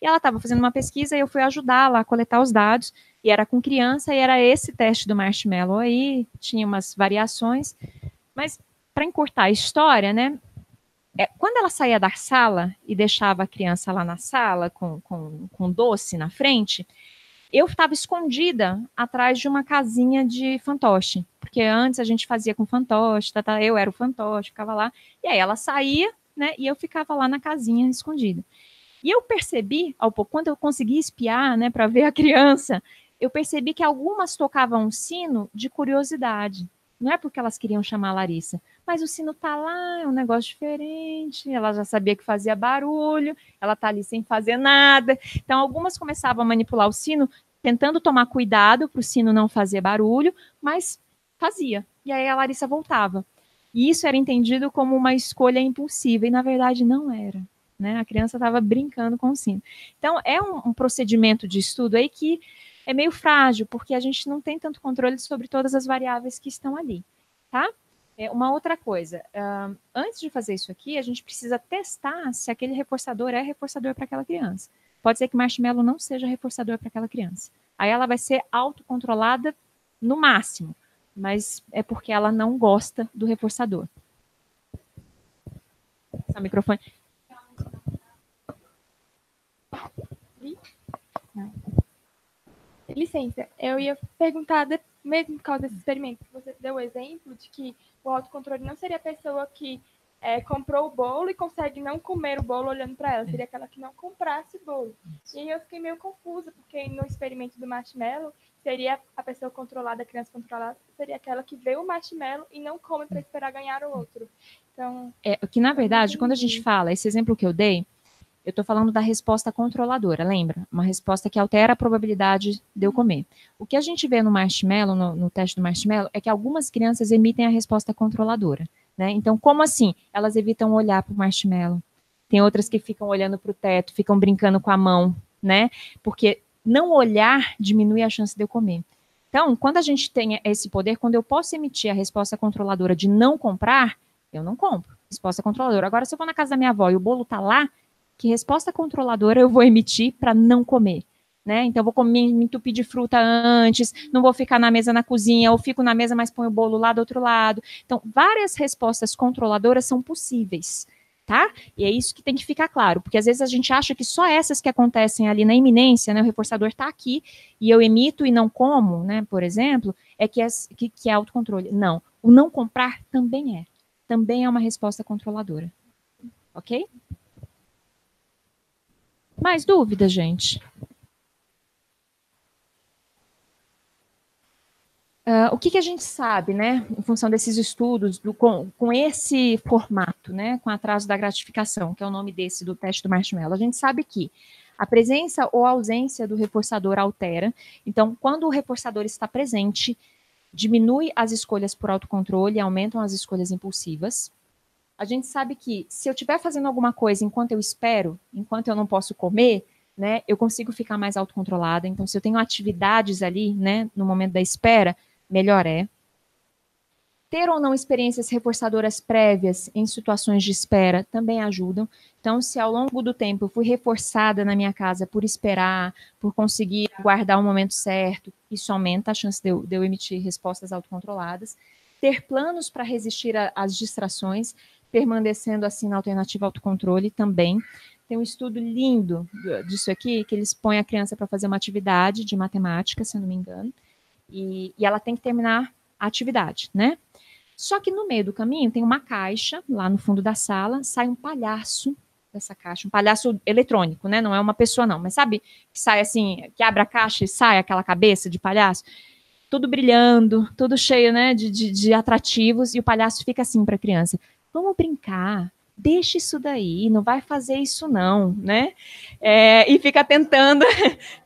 E ela estava fazendo uma pesquisa e eu fui ajudá-la a coletar os dados, e era com criança, e era esse teste do marshmallow aí, tinha umas variações, mas para encurtar a história, né? Quando ela saía da sala e deixava a criança lá na sala com doce na frente, eu estava escondida atrás de uma casinha de fantoche, porque antes a gente fazia com fantoche, eu era o fantoche, ficava lá, e aí ela saía, né, e eu ficava lá na casinha escondida. E eu percebi, quando eu consegui espiar, né, para ver a criança, eu percebi que algumas tocavam um sino de curiosidade. Não é porque elas queriam chamar a Larissa, mas o sino tá lá, é um negócio diferente, ela já sabia que fazia barulho, ela tá ali sem fazer nada. Então, algumas começavam a manipular o sino, tentando tomar cuidado para o sino não fazer barulho, mas fazia. E aí a Larissa voltava. E isso era entendido como uma escolha impulsiva, e na verdade não era. Né? A criança estava brincando com o sino. Então, é um procedimento de estudo aí que é meio frágil, porque a gente não tem tanto controle sobre todas as variáveis que estão ali, tá? Uma outra coisa, antes de fazer isso aqui, a gente precisa testar se aquele reforçador é reforçador para aquela criança. Pode ser que marshmallow não seja reforçador para aquela criança. Aí ela vai ser autocontrolada no máximo, mas é porque ela não gosta do reforçador. O microfone. Não. Licença, eu ia perguntar, mesmo por causa desse experimento, que você deu o exemplo de que o autocontrole não seria a pessoa que comprou o bolo e consegue não comer o bolo olhando para ela, seria aquela que não comprasse o bolo. E aí eu fiquei meio confusa, porque no experimento do marshmallow, seria a pessoa controlada, a criança controlada, seria aquela que vê o marshmallow e não come para esperar ganhar o outro. Então, que na verdade, quando a gente fala, esse exemplo que eu dei, eu estou falando da resposta controladora, lembra? Uma resposta que altera a probabilidade de eu comer. O que a gente vê no marshmallow, no teste do marshmallow, é que algumas crianças emitem a resposta controladora. Né? Então, como assim? Elas evitam olhar para o marshmallow. Tem outras que ficam olhando para o teto, ficam brincando com a mão, né? Porque não olhar diminui a chance de eu comer. Então, quando a gente tem esse poder, quando eu posso emitir a resposta controladora de não comprar, eu não compro. Resposta controladora. Agora, se eu vou na casa da minha avó e o bolo está lá, que resposta controladora eu vou emitir para não comer? Né? Então, eu vou comer, me entupir de fruta antes, não vou ficar na mesa na cozinha, ou fico na mesa, mas ponho o bolo lá do outro lado. Então, várias respostas controladoras são possíveis, tá? E é isso que tem que ficar claro, porque às vezes a gente acha que só essas que acontecem ali na iminência, né? O reforçador está aqui e eu emito e não como, né? Por exemplo, que é autocontrole. Não, o não comprar também é uma resposta controladora, ok? Mais dúvidas, gente? O que a gente sabe, né, em função desses estudos, com esse formato, né, com atraso da gratificação, que é o nome do teste do marshmallow, a gente sabe que a presença ou ausência do reforçador altera. Então, quando o reforçador está presente, diminui as escolhas por autocontrole e aumentam as escolhas impulsivas. A gente sabe que se eu estiver fazendo alguma coisa enquanto eu espero, enquanto eu não posso comer, né, eu consigo ficar mais autocontrolada. Então, se eu tenho atividades ali, né, no momento da espera, melhor é. Ter ou não experiências reforçadoras prévias em situações de espera também ajudam. Então, se ao longo do tempo eu fui reforçada na minha casa por esperar, por conseguir aguardar o momento certo, isso aumenta a chance de eu emitir respostas autocontroladas. Ter planos para resistir às distrações, permanecendo assim na alternativa autocontrole também. Tem um estudo lindo disso aqui, que eles põem a criança para fazer uma atividade de matemática, se eu não me engano, e ela tem que terminar a atividade, né? Só que no meio do caminho tem uma caixa, lá no fundo da sala, sai um palhaço dessa caixa, um palhaço eletrônico, né? Não é uma pessoa, não, mas sabe que sai assim, que abre a caixa e sai aquela cabeça de palhaço? Tudo brilhando, tudo cheio, né, de atrativos, e o palhaço fica assim para a criança: vamos brincar, deixa isso daí, não vai fazer isso não, né? E fica tentando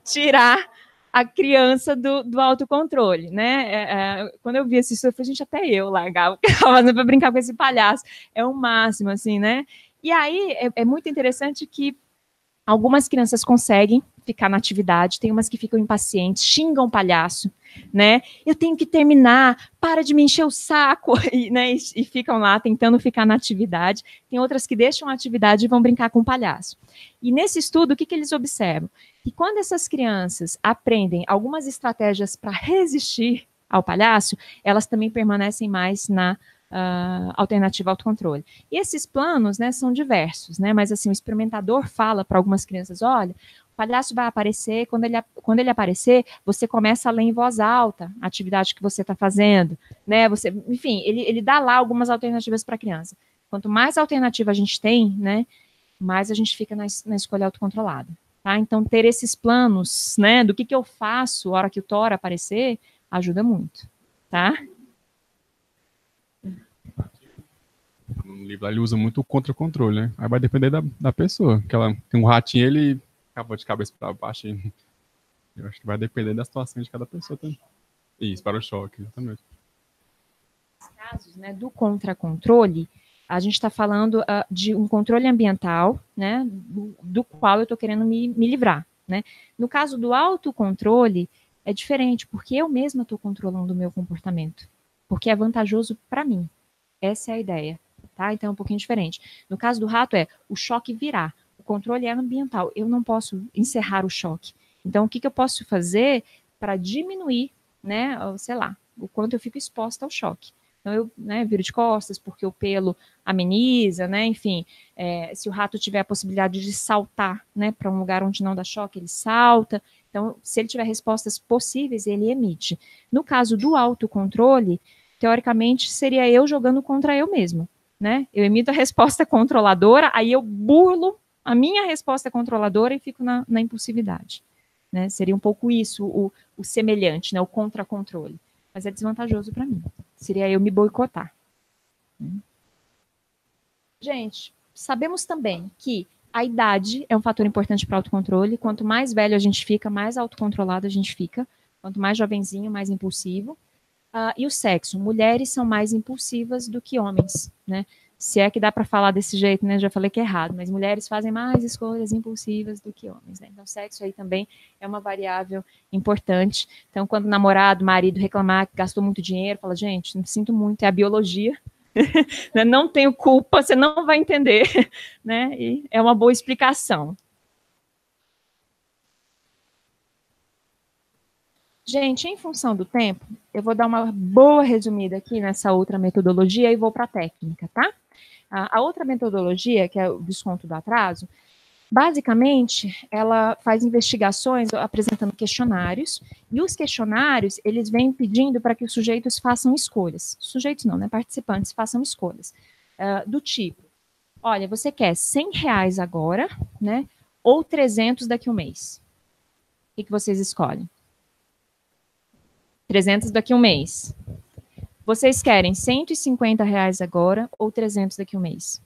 tirar a criança do autocontrole, né? Quando eu vi esse estudo, eu falei, gente, até eu largava para brincar com esse palhaço. É o máximo, assim, né? E aí é muito interessante que algumas crianças conseguem ficar na atividade, tem umas que ficam impacientes, xingam o palhaço, né? Eu tenho que terminar, para de me encher o saco, e ficam lá tentando ficar na atividade. Tem outras que deixam a atividade e vão brincar com o palhaço. E nesse estudo, o que eles observam? Que quando essas crianças aprendem algumas estratégias para resistir ao palhaço, elas também permanecem mais na alternativa autocontrole. E esses planos, né, são diversos, né, mas assim, o experimentador fala para algumas crianças, olha, o palhaço vai aparecer, quando ele aparecer, você começa a ler em voz alta a atividade que você está fazendo, né, enfim, ele dá lá algumas alternativas para a criança. Quanto mais alternativa a gente tem, né, mais a gente fica na escolha autocontrolada, tá? Então, ter esses planos, né, do que eu faço a hora que o Thor aparecer, ajuda muito, tá? livro lá, ele usa muito o contra-controle, né? Aí vai depender da pessoa. Que ela tem um ratinho, ele acaba de cabeça para baixo. E eu acho que vai depender da situação de cada pessoa também. Isso, para o choque, exatamente. Casos, né, do contra-controle, a gente está falando de um controle ambiental, né, do qual eu estou querendo me livrar, né? No caso do autocontrole, é diferente, porque eu mesma estou controlando o meu comportamento, porque é vantajoso para mim. Essa é a ideia, tá? Então é um pouquinho diferente. No caso do rato o choque virá. O controle é ambiental. Eu não posso encerrar o choque. Então o que eu posso fazer para diminuir, né, sei lá, o quanto eu fico exposta ao choque. Então eu, né, viro de costas porque o pelo ameniza, né, enfim, se o rato tiver a possibilidade de saltar, né, para um lugar onde não dá choque, ele salta. Então, se ele tiver respostas possíveis, ele emite. No caso do autocontrole, teoricamente, seria eu jogando contra eu mesma, né? Eu emito a resposta controladora, aí eu burlo a minha resposta controladora e fico na impulsividade, né? Seria um pouco isso, o semelhante, né? O contra-controle. Mas é desvantajoso para mim. Seria eu me boicotar. Gente, sabemos também que a idade é um fator importante para o autocontrole. Quanto mais velho a gente fica, mais autocontrolado a gente fica. Quanto mais jovenzinho, mais impulsivo. E o sexo, mulheres são mais impulsivas do que homens, né? Se é que dá para falar desse jeito, né? Já falei que é errado, mas mulheres fazem mais escolhas impulsivas do que homens, né? Então, sexo aí também é uma variável importante. Então, quando o namorado, marido reclamar que gastou muito dinheiro, fala, gente, não sinto muito, é a biologia, não tenho culpa, você não vai entender, né? E é uma boa explicação. Gente, em função do tempo, eu vou dar uma boa resumida aqui nessa outra metodologia e vou para a técnica, tá? A outra metodologia, que é o desconto do atraso, basicamente, ela faz investigações apresentando questionários, e os questionários, eles vêm pedindo para que os sujeitos façam escolhas. Sujeitos não, né? Participantes façam escolhas. Do tipo, olha, você quer R$100 agora, né? Ou 300 daqui a um mês? O que vocês escolhem? 300 daqui a um mês. Vocês querem R$150 agora ou 300 daqui a um mês?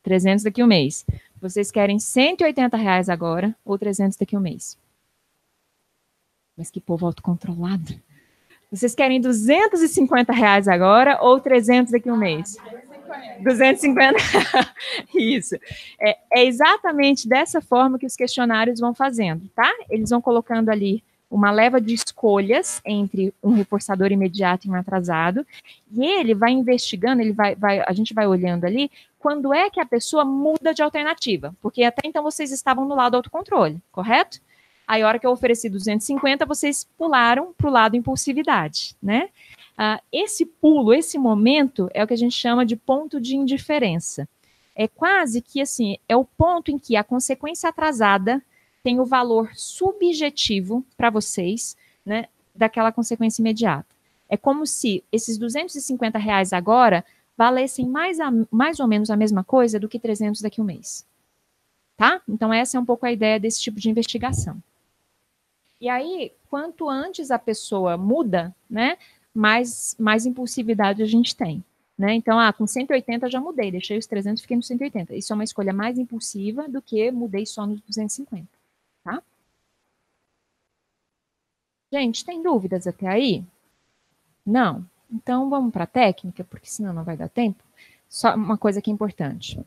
300 daqui a um mês. Vocês querem R$180 agora ou 300 daqui a um mês? Mas que povo autocontrolado. Vocês querem R$250 agora ou 300 daqui a um mês? 250. Isso. É exatamente dessa forma que os questionários vão fazendo, tá? Eles vão colocando ali uma leva de escolhas entre um reforçador imediato e um atrasado, e ele vai investigando, a gente vai olhando ali, quando é que a pessoa muda de alternativa, porque até então vocês estavam no lado do autocontrole, correto? Aí, a hora que eu ofereci 250, vocês pularam para o lado impulsividade, né? Esse pulo, esse momento, é o que a gente chama de ponto de indiferença. É quase que, assim, é o ponto em que a consequência atrasada tem o valor subjetivo para vocês, né, daquela consequência imediata. É como se esses R$250 agora valessem mais ou menos a mesma coisa do que 300 daqui a um mês. Tá? Então, essa é um pouco a ideia desse tipo de investigação. E aí, quanto antes a pessoa muda, né, mais impulsividade a gente tem. Né? Então, com 180 já mudei, deixei os 300 e fiquei no 180. Isso é uma escolha mais impulsiva do que mudei só nos 250. Tá? Gente, tem dúvidas até aí? Não? Então vamos para a técnica, porque senão não vai dar tempo. Só uma coisa que é importante.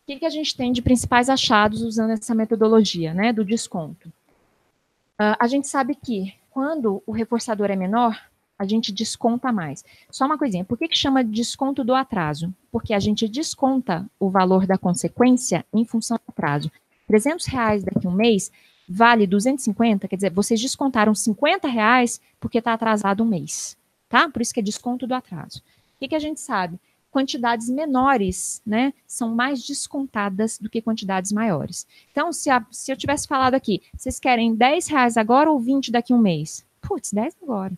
O que a gente tem de principais achados usando essa metodologia, né, do desconto? A gente sabe que quando o reforçador é menor, a gente desconta mais. Só uma coisinha, por que chama de desconto do atraso? Porque a gente desconta o valor da consequência em função do atraso. R$300 daqui a um mês vale 250, quer dizer, vocês descontaram R$50 porque está atrasado um mês, tá? Por isso que é desconto do atraso. O que a gente sabe? Quantidades menores, né, são mais descontadas do que quantidades maiores. Então, se eu tivesse falado aqui, vocês querem R$10 agora ou 20 daqui a um mês? Putz, 10 agora.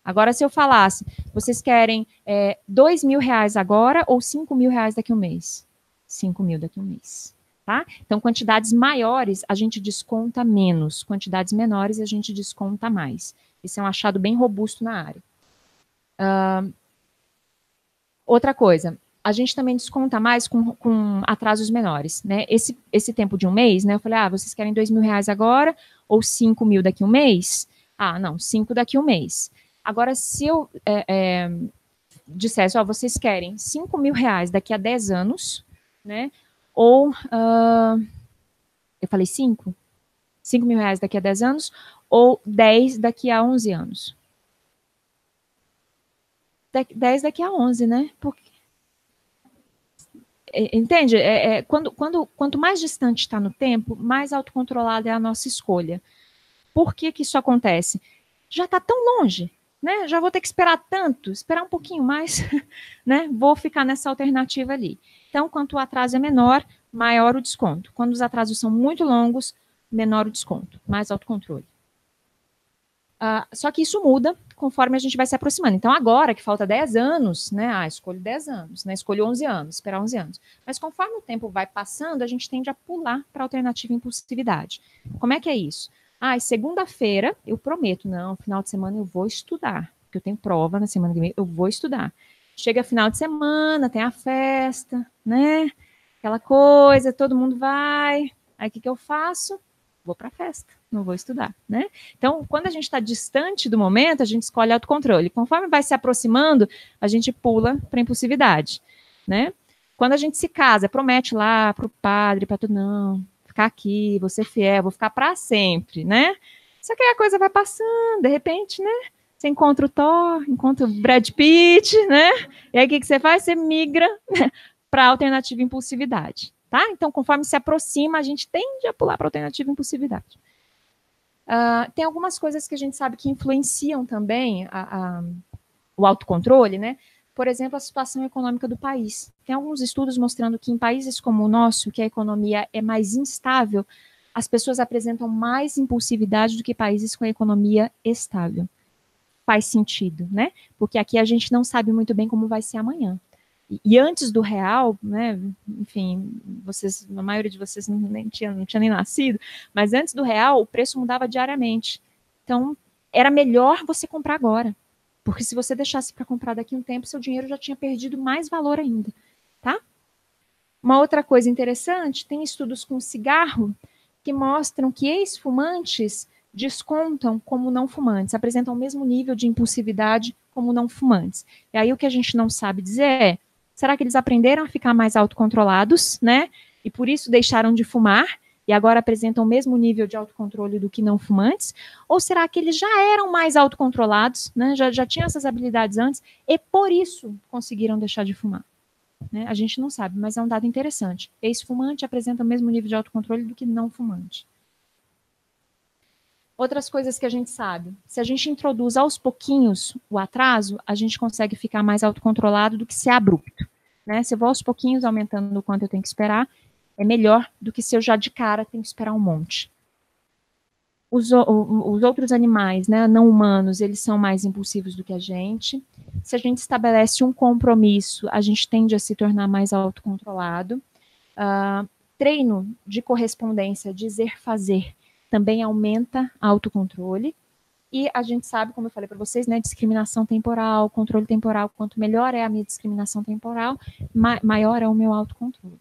Agora, se eu falasse, vocês querem R$2.000 agora ou R$5.000 daqui a um mês? 5.000 daqui a um mês. Tá? Então, quantidades maiores a gente desconta menos, quantidades menores a gente desconta mais. Esse é um achado bem robusto na área. Outra coisa, a gente também desconta mais com atrasos menores, né? Esse tempo de um mês, né? Eu falei, vocês querem R$ 2.000 agora ou 5.000 daqui a um mês? Não, 5 daqui a um mês. Agora, se eu dissesse, vocês querem R$ 5.000 daqui a 10 anos, né? Ou, eu falei 5? R$ 5.000 daqui a 10 anos ou 10 daqui a 11 anos? 10 daqui a 11, né? Porque, entende? Quanto mais distante está no tempo, mais autocontrolada é a nossa escolha. Por que isso acontece? Já está tão longe, né? Já vou ter que esperar um pouquinho mais, né? Vou ficar nessa alternativa ali. Então, quanto o atraso é menor, maior o desconto. Quando os atrasos são muito longos, menor o desconto, mais autocontrole. Só que isso muda conforme a gente vai se aproximando. Então, agora que falta 10 anos, né? Escolho 10 anos, né? Escolho 11 anos, esperar 11 anos. Mas conforme o tempo vai passando, a gente tende a pular para a alternativa impulsividade. Como é que é isso? Segunda-feira, eu prometo, não, final de semana eu vou estudar, porque eu tenho prova na semana que vem, eu vou estudar. Chega final de semana, tem a festa, né? Aquela coisa, todo mundo vai. Aí o que eu faço? Vou para a festa, não vou estudar, né? Então, quando a gente está distante do momento, a gente escolhe autocontrole. Conforme vai se aproximando, a gente pula para a impulsividade, né? Quando a gente se casa, promete lá para o padre, para tudo, não, ficar aqui, vou ser fiel, vou ficar para sempre, né? Só que aí a coisa vai passando, de repente, né? Você encontra o Thor, encontra o Brad Pitt, né? E aí o que você faz? Você migra para a alternativa impulsividade. Tá? Então, conforme se aproxima, a gente tende a pular para a alternativa impulsividade. Tem algumas coisas que a gente sabe que influenciam também o autocontrole, né? Por exemplo, a situação econômica do país. Tem alguns estudos mostrando que em países como o nosso, que a economia é mais instável, as pessoas apresentam mais impulsividade do que países com a economia estável. Faz sentido, né? Porque aqui a gente não sabe muito bem como vai ser amanhã. E antes do real, né, enfim, a maioria de vocês não tinha nem nascido, mas antes do real, o preço mudava diariamente. Então, era melhor você comprar agora. Porque se você deixasse para comprar daqui a um tempo, seu dinheiro já tinha perdido mais valor ainda, tá? Uma outra coisa interessante, tem estudos com cigarro que mostram que ex-fumantes descontam como não fumantes, apresentam o mesmo nível de impulsividade como não fumantes. E aí o que a gente não sabe dizer é, será que eles aprenderam a ficar mais autocontrolados, né? E por isso deixaram de fumar e agora apresentam o mesmo nível de autocontrole do que não fumantes? Ou será que eles já eram mais autocontrolados, né? Já tinham essas habilidades antes e por isso conseguiram deixar de fumar? Né? A gente não sabe, mas é um dado interessante. Ex-fumante apresenta o mesmo nível de autocontrole do que não fumante. Outras coisas que a gente sabe, se a gente introduz aos pouquinhos o atraso, a gente consegue ficar mais autocontrolado do que ser abrupto. Né? Se eu vou aos pouquinhos aumentando o quanto eu tenho que esperar, é melhor do que se eu já de cara tenho que esperar um monte. Os outros animais, né, não humanos, eles são mais impulsivos do que a gente. Se a gente estabelece um compromisso, a gente tende a se tornar mais autocontrolado. Treino de correspondência, dizer fazer, também aumenta a autocontrole. E a gente sabe, como eu falei para vocês, né, discriminação temporal, controle temporal, quanto melhor é a minha discriminação temporal, maior é o meu autocontrole.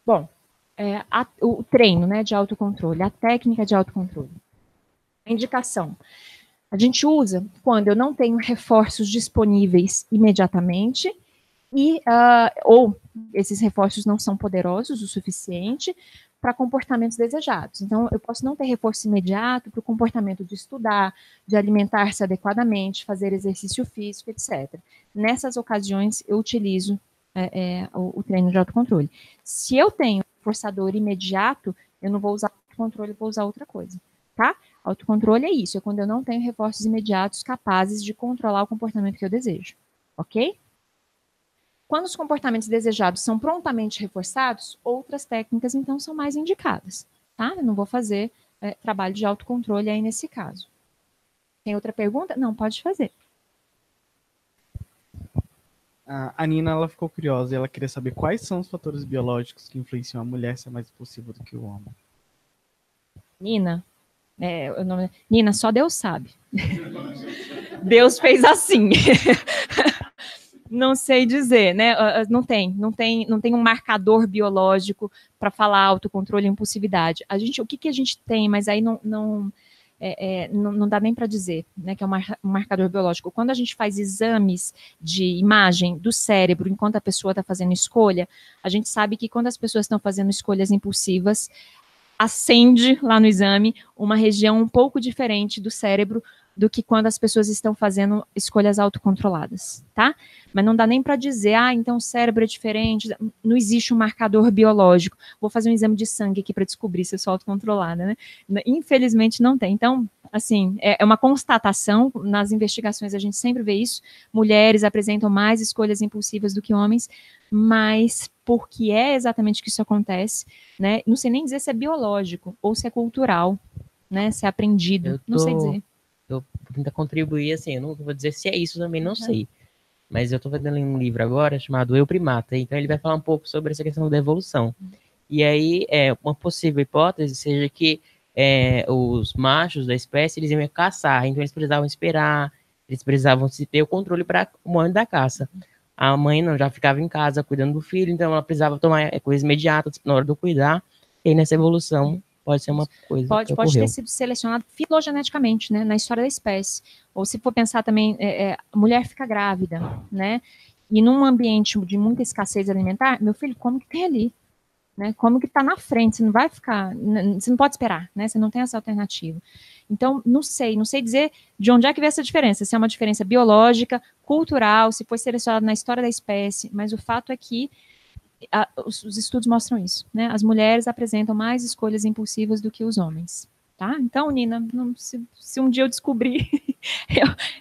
Bom, o treino, né, de autocontrole, a técnica de autocontrole. A indicação. A gente usa quando eu não tenho reforços disponíveis imediatamente ou esses reforços não são poderosos o suficiente para comportamentos desejados. Então, eu posso não ter reforço imediato para o comportamento de estudar, de alimentar-se adequadamente, fazer exercício físico, etc. Nessas ocasiões, eu utilizo o treino de autocontrole. Se eu tenho forçador imediato, eu não vou usar autocontrole, vou usar outra coisa, tá? Autocontrole é isso, é quando eu não tenho reforços imediatos capazes de controlar o comportamento que eu desejo, ok? Quando os comportamentos desejados são prontamente reforçados, outras técnicas, então, são mais indicadas, tá? Eu não vou fazer trabalho de autocontrole aí nesse caso. Tem outra pergunta? Não, pode fazer. A Nina, ela ficou curiosa e ela queria saber quais são os fatores biológicos que influenciam a mulher ser mais impulsiva do que o homem. Nina, Nina, só Deus sabe. Deus fez assim. Não sei dizer, né? Não tem um marcador biológico para falar autocontrole e impulsividade. O que a gente tem, mas aí não dá nem para dizer, né, que é um marcador biológico. Quando a gente faz exames de imagem do cérebro enquanto a pessoa está fazendo escolha, a gente sabe que quando as pessoas estão fazendo escolhas impulsivas, acende lá no exame uma região um pouco diferente do cérebro do que quando as pessoas estão fazendo escolhas autocontroladas, tá? Mas não dá nem para dizer, então o cérebro é diferente, não existe um marcador biológico. Vou fazer um exame de sangue aqui para descobrir se eu sou autocontrolada, né? Infelizmente não tem. Então, assim, é uma constatação, nas investigações a gente sempre vê isso, mulheres apresentam mais escolhas impulsivas do que homens, mas por que é exatamente que isso acontece, né? Não sei nem dizer se é biológico ou se é cultural, né? Se é aprendido, não sei dizer. Eu vou tentar contribuir, assim, eu não vou dizer se é isso também, não sei. Mas eu estou fazendo um livro agora chamado Eu Primata, então ele vai falar um pouco sobre essa questão da evolução. E aí, uma possível hipótese seja que os machos da espécie, eles iam caçar, então eles precisavam esperar, eles precisavam se ter o controle para o momento da caça. A mãe não, já ficava em casa cuidando do filho, então ela precisava tomar coisas imediatas na hora do cuidar, e aí nessa evolução pode ser uma coisa pode ter sido selecionado filogeneticamente, né, na história da espécie. Ou se for pensar também, a mulher fica grávida, né, e num ambiente de muita escassez alimentar, meu filho, come o que tem ali, né, come o que está na frente, você não vai ficar, você não pode esperar, né, você não tem essa alternativa. Então, não sei dizer de onde é que vem essa diferença, se é uma diferença biológica, cultural, se foi selecionado na história da espécie, mas o fato é que os estudos mostram isso, né? As mulheres apresentam mais escolhas impulsivas do que os homens, tá? Então, Nina, se um dia eu descobrir,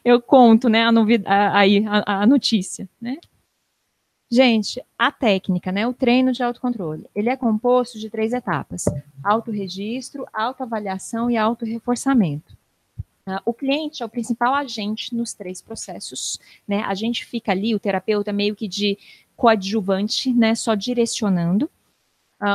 eu conto, né, a notícia, né? Gente, a técnica, né, o treino de autocontrole, ele é composto de 3 etapas: autorregistro, autoavaliação e autorreforçamento. O cliente é o principal agente nos 3 processos, né? A gente fica ali, o terapeuta, meio que de coadjuvante, né? Só direcionando.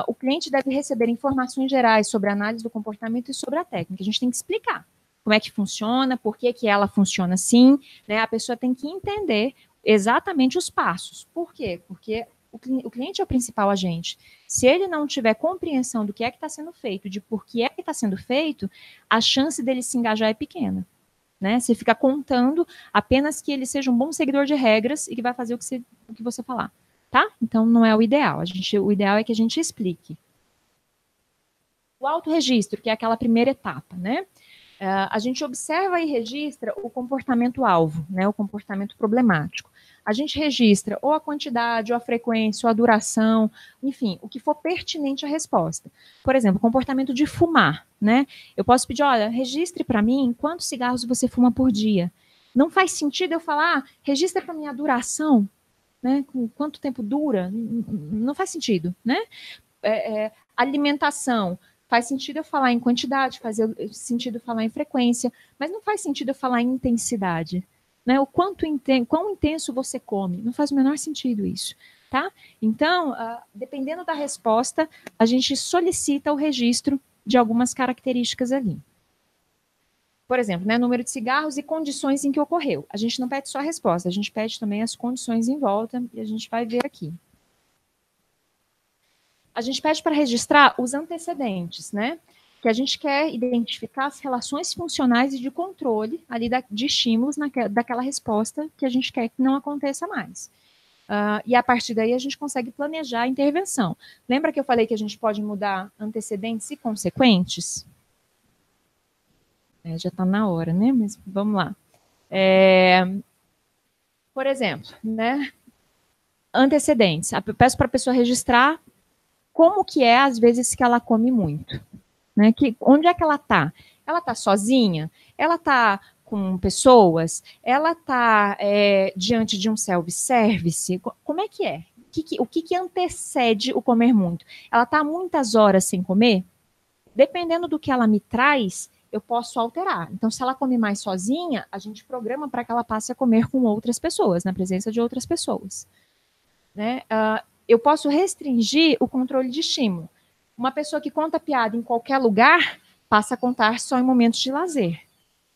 O cliente deve receber informações gerais sobre a análise do comportamento e sobre a técnica. A gente tem que explicar como é que funciona, por que ela funciona assim, né? A pessoa tem que entender exatamente os passos. Por quê? Porque o cliente é o principal agente. Se ele não tiver compreensão do que é que está sendo feito, de por que é que está sendo feito, a chance dele se engajar é pequena, né? Você fica contando apenas que ele seja um bom seguidor de regras e que vai fazer o que você falar, tá? Então não é o ideal. O ideal é que a gente explique. O autorregistro, que é aquela primeira etapa, né? A gente observa e registra o comportamento-alvo, né? O comportamento problemático. A gente registra ou a quantidade, ou a frequência, ou a duração, enfim, o que for pertinente à resposta. Por exemplo, comportamento de fumar, né? Eu posso pedir, olha, registre para mim quantos cigarros você fuma por dia. Não faz sentido eu falar, registra para mim a duração, né? Quanto tempo dura? Não faz sentido, né? Alimentação. Faz sentido eu falar em quantidade, faz sentido eu falar em frequência, mas não faz sentido eu falar em intensidade. Né, o quão intenso você come, não faz o menor sentido isso, tá? Então, dependendo da resposta, a gente solicita o registro de algumas características ali. Por exemplo, né, número de cigarros e condições em que ocorreu. A gente não pede só a resposta, a gente pede também as condições em volta, e a gente vai ver aqui. A gente pede para registrar os antecedentes, né? Que a gente quer identificar as relações funcionais e de controle ali de estímulos daquela resposta que a gente quer que não aconteça mais. E a partir daí a gente consegue planejar a intervenção. Lembra que eu falei que a gente pode mudar antecedentes e consequentes? Já está na hora, né? Mas vamos lá. Por exemplo, né? Antecedentes. Eu peço para a pessoa registrar como que é, às vezes, que ela come muito. Né, onde é que ela está? Ela está sozinha? Ela está com pessoas? Ela está diante de um self-service? Como é que é? O que antecede o comer muito? Ela está muitas horas sem comer? Dependendo do que ela me traz, eu posso alterar. Então, se ela come mais sozinha, a gente programa para que ela passe a comer com outras pessoas, na presença de outras pessoas. Né? Eu posso restringir o controle de estímulo. Uma pessoa que conta piada em qualquer lugar passa a contar só em momentos de lazer.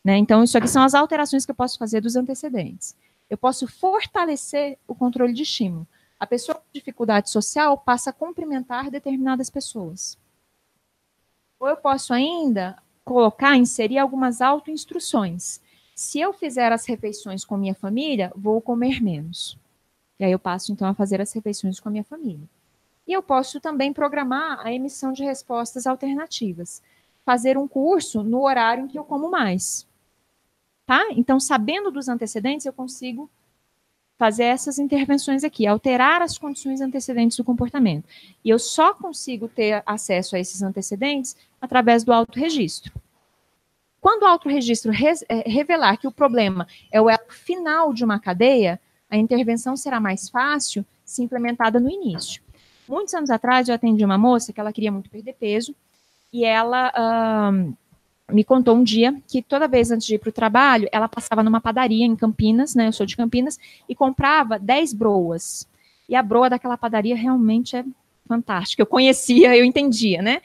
Né? Então, isso aqui são as alterações que eu posso fazer dos antecedentes. Eu posso fortalecer o controle de estímulo. A pessoa com dificuldade social passa a cumprimentar determinadas pessoas. Ou eu posso ainda inserir algumas autoinstruções. Se eu fizer as refeições com minha família, vou comer menos. E aí eu passo, então, a fazer as refeições com a minha família. E eu posso também programar a emissão de respostas alternativas. Fazer um curso no horário em que eu como mais. Tá? Então, sabendo dos antecedentes, eu consigo fazer essas intervenções aqui, alterar as condições antecedentes do comportamento. E eu só consigo ter acesso a esses antecedentes através do autorregistro. Quando o autorregistro revelar que o problema é o elo final de uma cadeia, a intervenção será mais fácil se implementada no início. Muitos anos atrás, eu atendi uma moça que ela queria muito perder peso, e ela me contou um dia que toda vez antes de ir para o trabalho, ela passava numa padaria em Campinas, né, eu sou de Campinas, e comprava 10 broas. E a broa daquela padaria realmente é fantástica. Eu conhecia, eu entendia, né?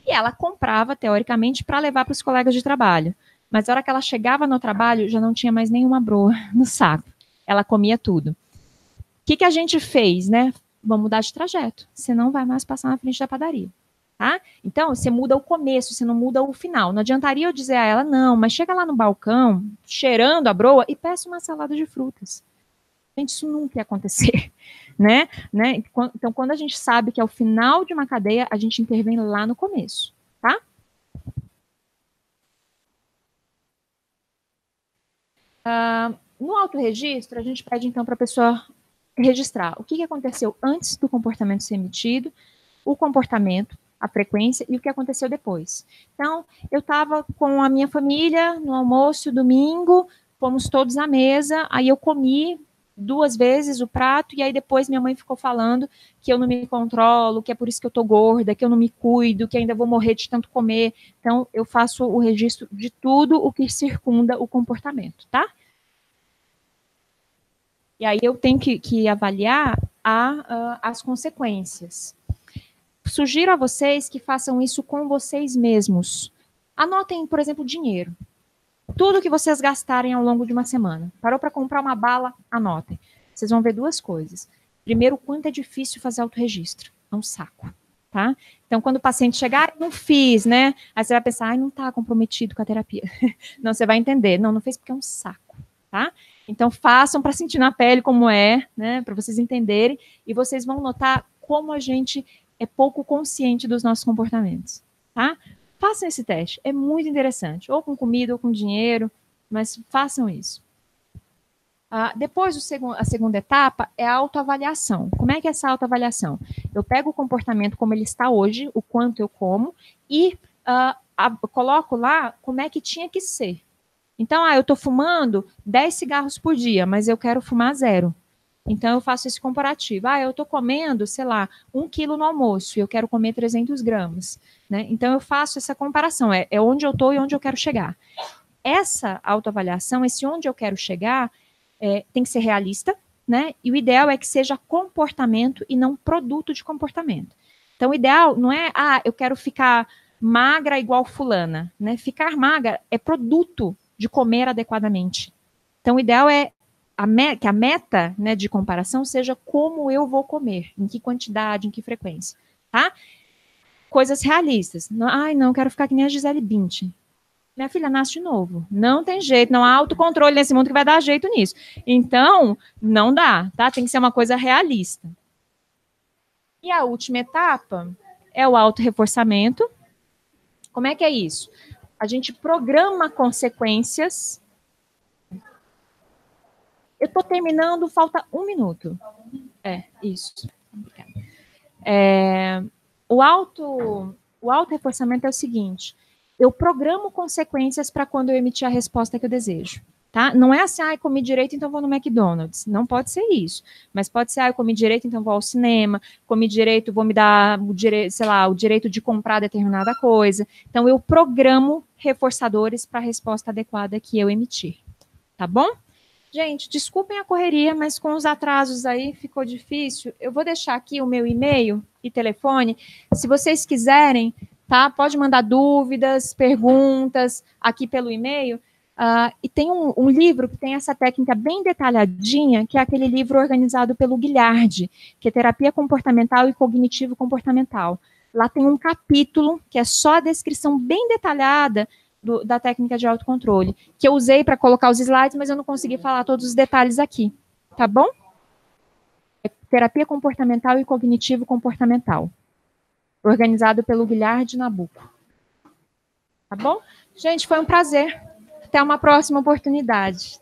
E ela comprava, teoricamente, para levar para os colegas de trabalho. Mas na hora que ela chegava no trabalho, já não tinha mais nenhuma broa no saco. Ela comia tudo. O que a gente fez, né? Vamos mudar de trajeto. Você não vai mais passar na frente da padaria. Tá? Então, você muda o começo, você não muda o final. Não adiantaria eu dizer a ela, não, mas chega lá no balcão, cheirando a broa, e peça uma salada de frutas. Gente, isso nunca ia acontecer. Né? Então, quando a gente sabe que é o final de uma cadeia, a gente intervém lá no começo. Tá? No autorregistro, a gente pede, então, para a pessoa registrar o que aconteceu antes do comportamento ser emitido, o comportamento, a frequência e o que aconteceu depois. Então, eu estava com a minha família no almoço, domingo, fomos todos à mesa, aí eu comi 2 vezes o prato, e aí depois minha mãe ficou falando que eu não me controlo, que é por isso que eu tô gorda, que eu não me cuido, que ainda vou morrer de tanto comer. Então, eu faço o registro de tudo o que circunda o comportamento, tá? E aí eu tenho que avaliar as consequências. Sugiro a vocês que façam isso com vocês mesmos. Anotem, por exemplo, dinheiro. Tudo que vocês gastarem ao longo de uma semana. Parou para comprar uma bala? Anotem. Vocês vão ver 2 coisas. Primeiro, o quanto é difícil fazer autorregistro. É um saco. Tá? Então, quando o paciente chegar, não fiz, né? Aí você vai pensar, não está comprometido com a terapia. Não, você vai entender. Não fez porque é um saco. Tá? Então, façam para sentir na pele como é, né? Para vocês entenderem. E vocês vão notar como a gente é pouco consciente dos nossos comportamentos, tá? Façam esse teste, é muito interessante, ou com comida ou com dinheiro, mas façam isso. Depois, a segunda etapa é a autoavaliação. Como é que é essa autoavaliação? Eu pego o comportamento como ele está hoje, o quanto eu como, e coloco lá como é que tinha que ser. Então, eu estou fumando 10 cigarros por dia, mas eu quero fumar 0. Então, eu faço esse comparativo. Eu estou comendo, sei lá, 1 quilo no almoço e eu quero comer 300 gramas. Né? Então, eu faço essa comparação. É onde eu estou e onde eu quero chegar. Essa autoavaliação, esse onde eu quero chegar, tem que ser realista, né? E o ideal é que seja comportamento e não produto de comportamento. Então, o ideal não é, eu quero ficar magra igual fulana. Né? Ficar magra é produto de comer adequadamente. Então, o ideal é que a meta, né, de comparação seja como eu vou comer, em que quantidade, em que frequência, tá? Coisas realistas. Não, quero ficar que nem a Gisele Bündchen. Minha filha nasce de novo. Não tem jeito, não há autocontrole nesse mundo que vai dar jeito nisso. Então, não dá, tá? Tem que ser uma coisa realista. E a última etapa é o autorreforçamento. Como é que é isso? A gente programa consequências. Eu estou terminando, falta 1 minuto. Isso. O autorreforçamento é o seguinte: eu programo consequências para quando eu emitir a resposta que eu desejo. Tá? Não é assim, eu comi direito, então vou no McDonald's. Não pode ser isso. Mas pode ser, eu comi direito, então vou ao cinema. Comi direito, vou me dar o direito, sei lá, o direito de comprar determinada coisa. Então, eu programo reforçadores para a resposta adequada que eu emitir. Tá bom? Gente, desculpem a correria, mas com os atrasos aí ficou difícil. Eu vou deixar aqui o meu e-mail e telefone. Se vocês quiserem, tá? Pode mandar dúvidas, perguntas aqui pelo e-mail. E tem um livro que tem essa técnica bem detalhadinha, que é aquele livro organizado pelo Guilherme, que é Terapia Comportamental e Cognitivo Comportamental. Lá tem um capítulo que é só a descrição bem detalhada da técnica de autocontrole, que eu usei para colocar os slides, mas eu não consegui falar todos os detalhes aqui, tá bom? É Terapia Comportamental e Cognitivo Comportamental, organizado pelo Guilherme Nabuco. Tá bom? Gente, foi um prazer. Até uma próxima oportunidade.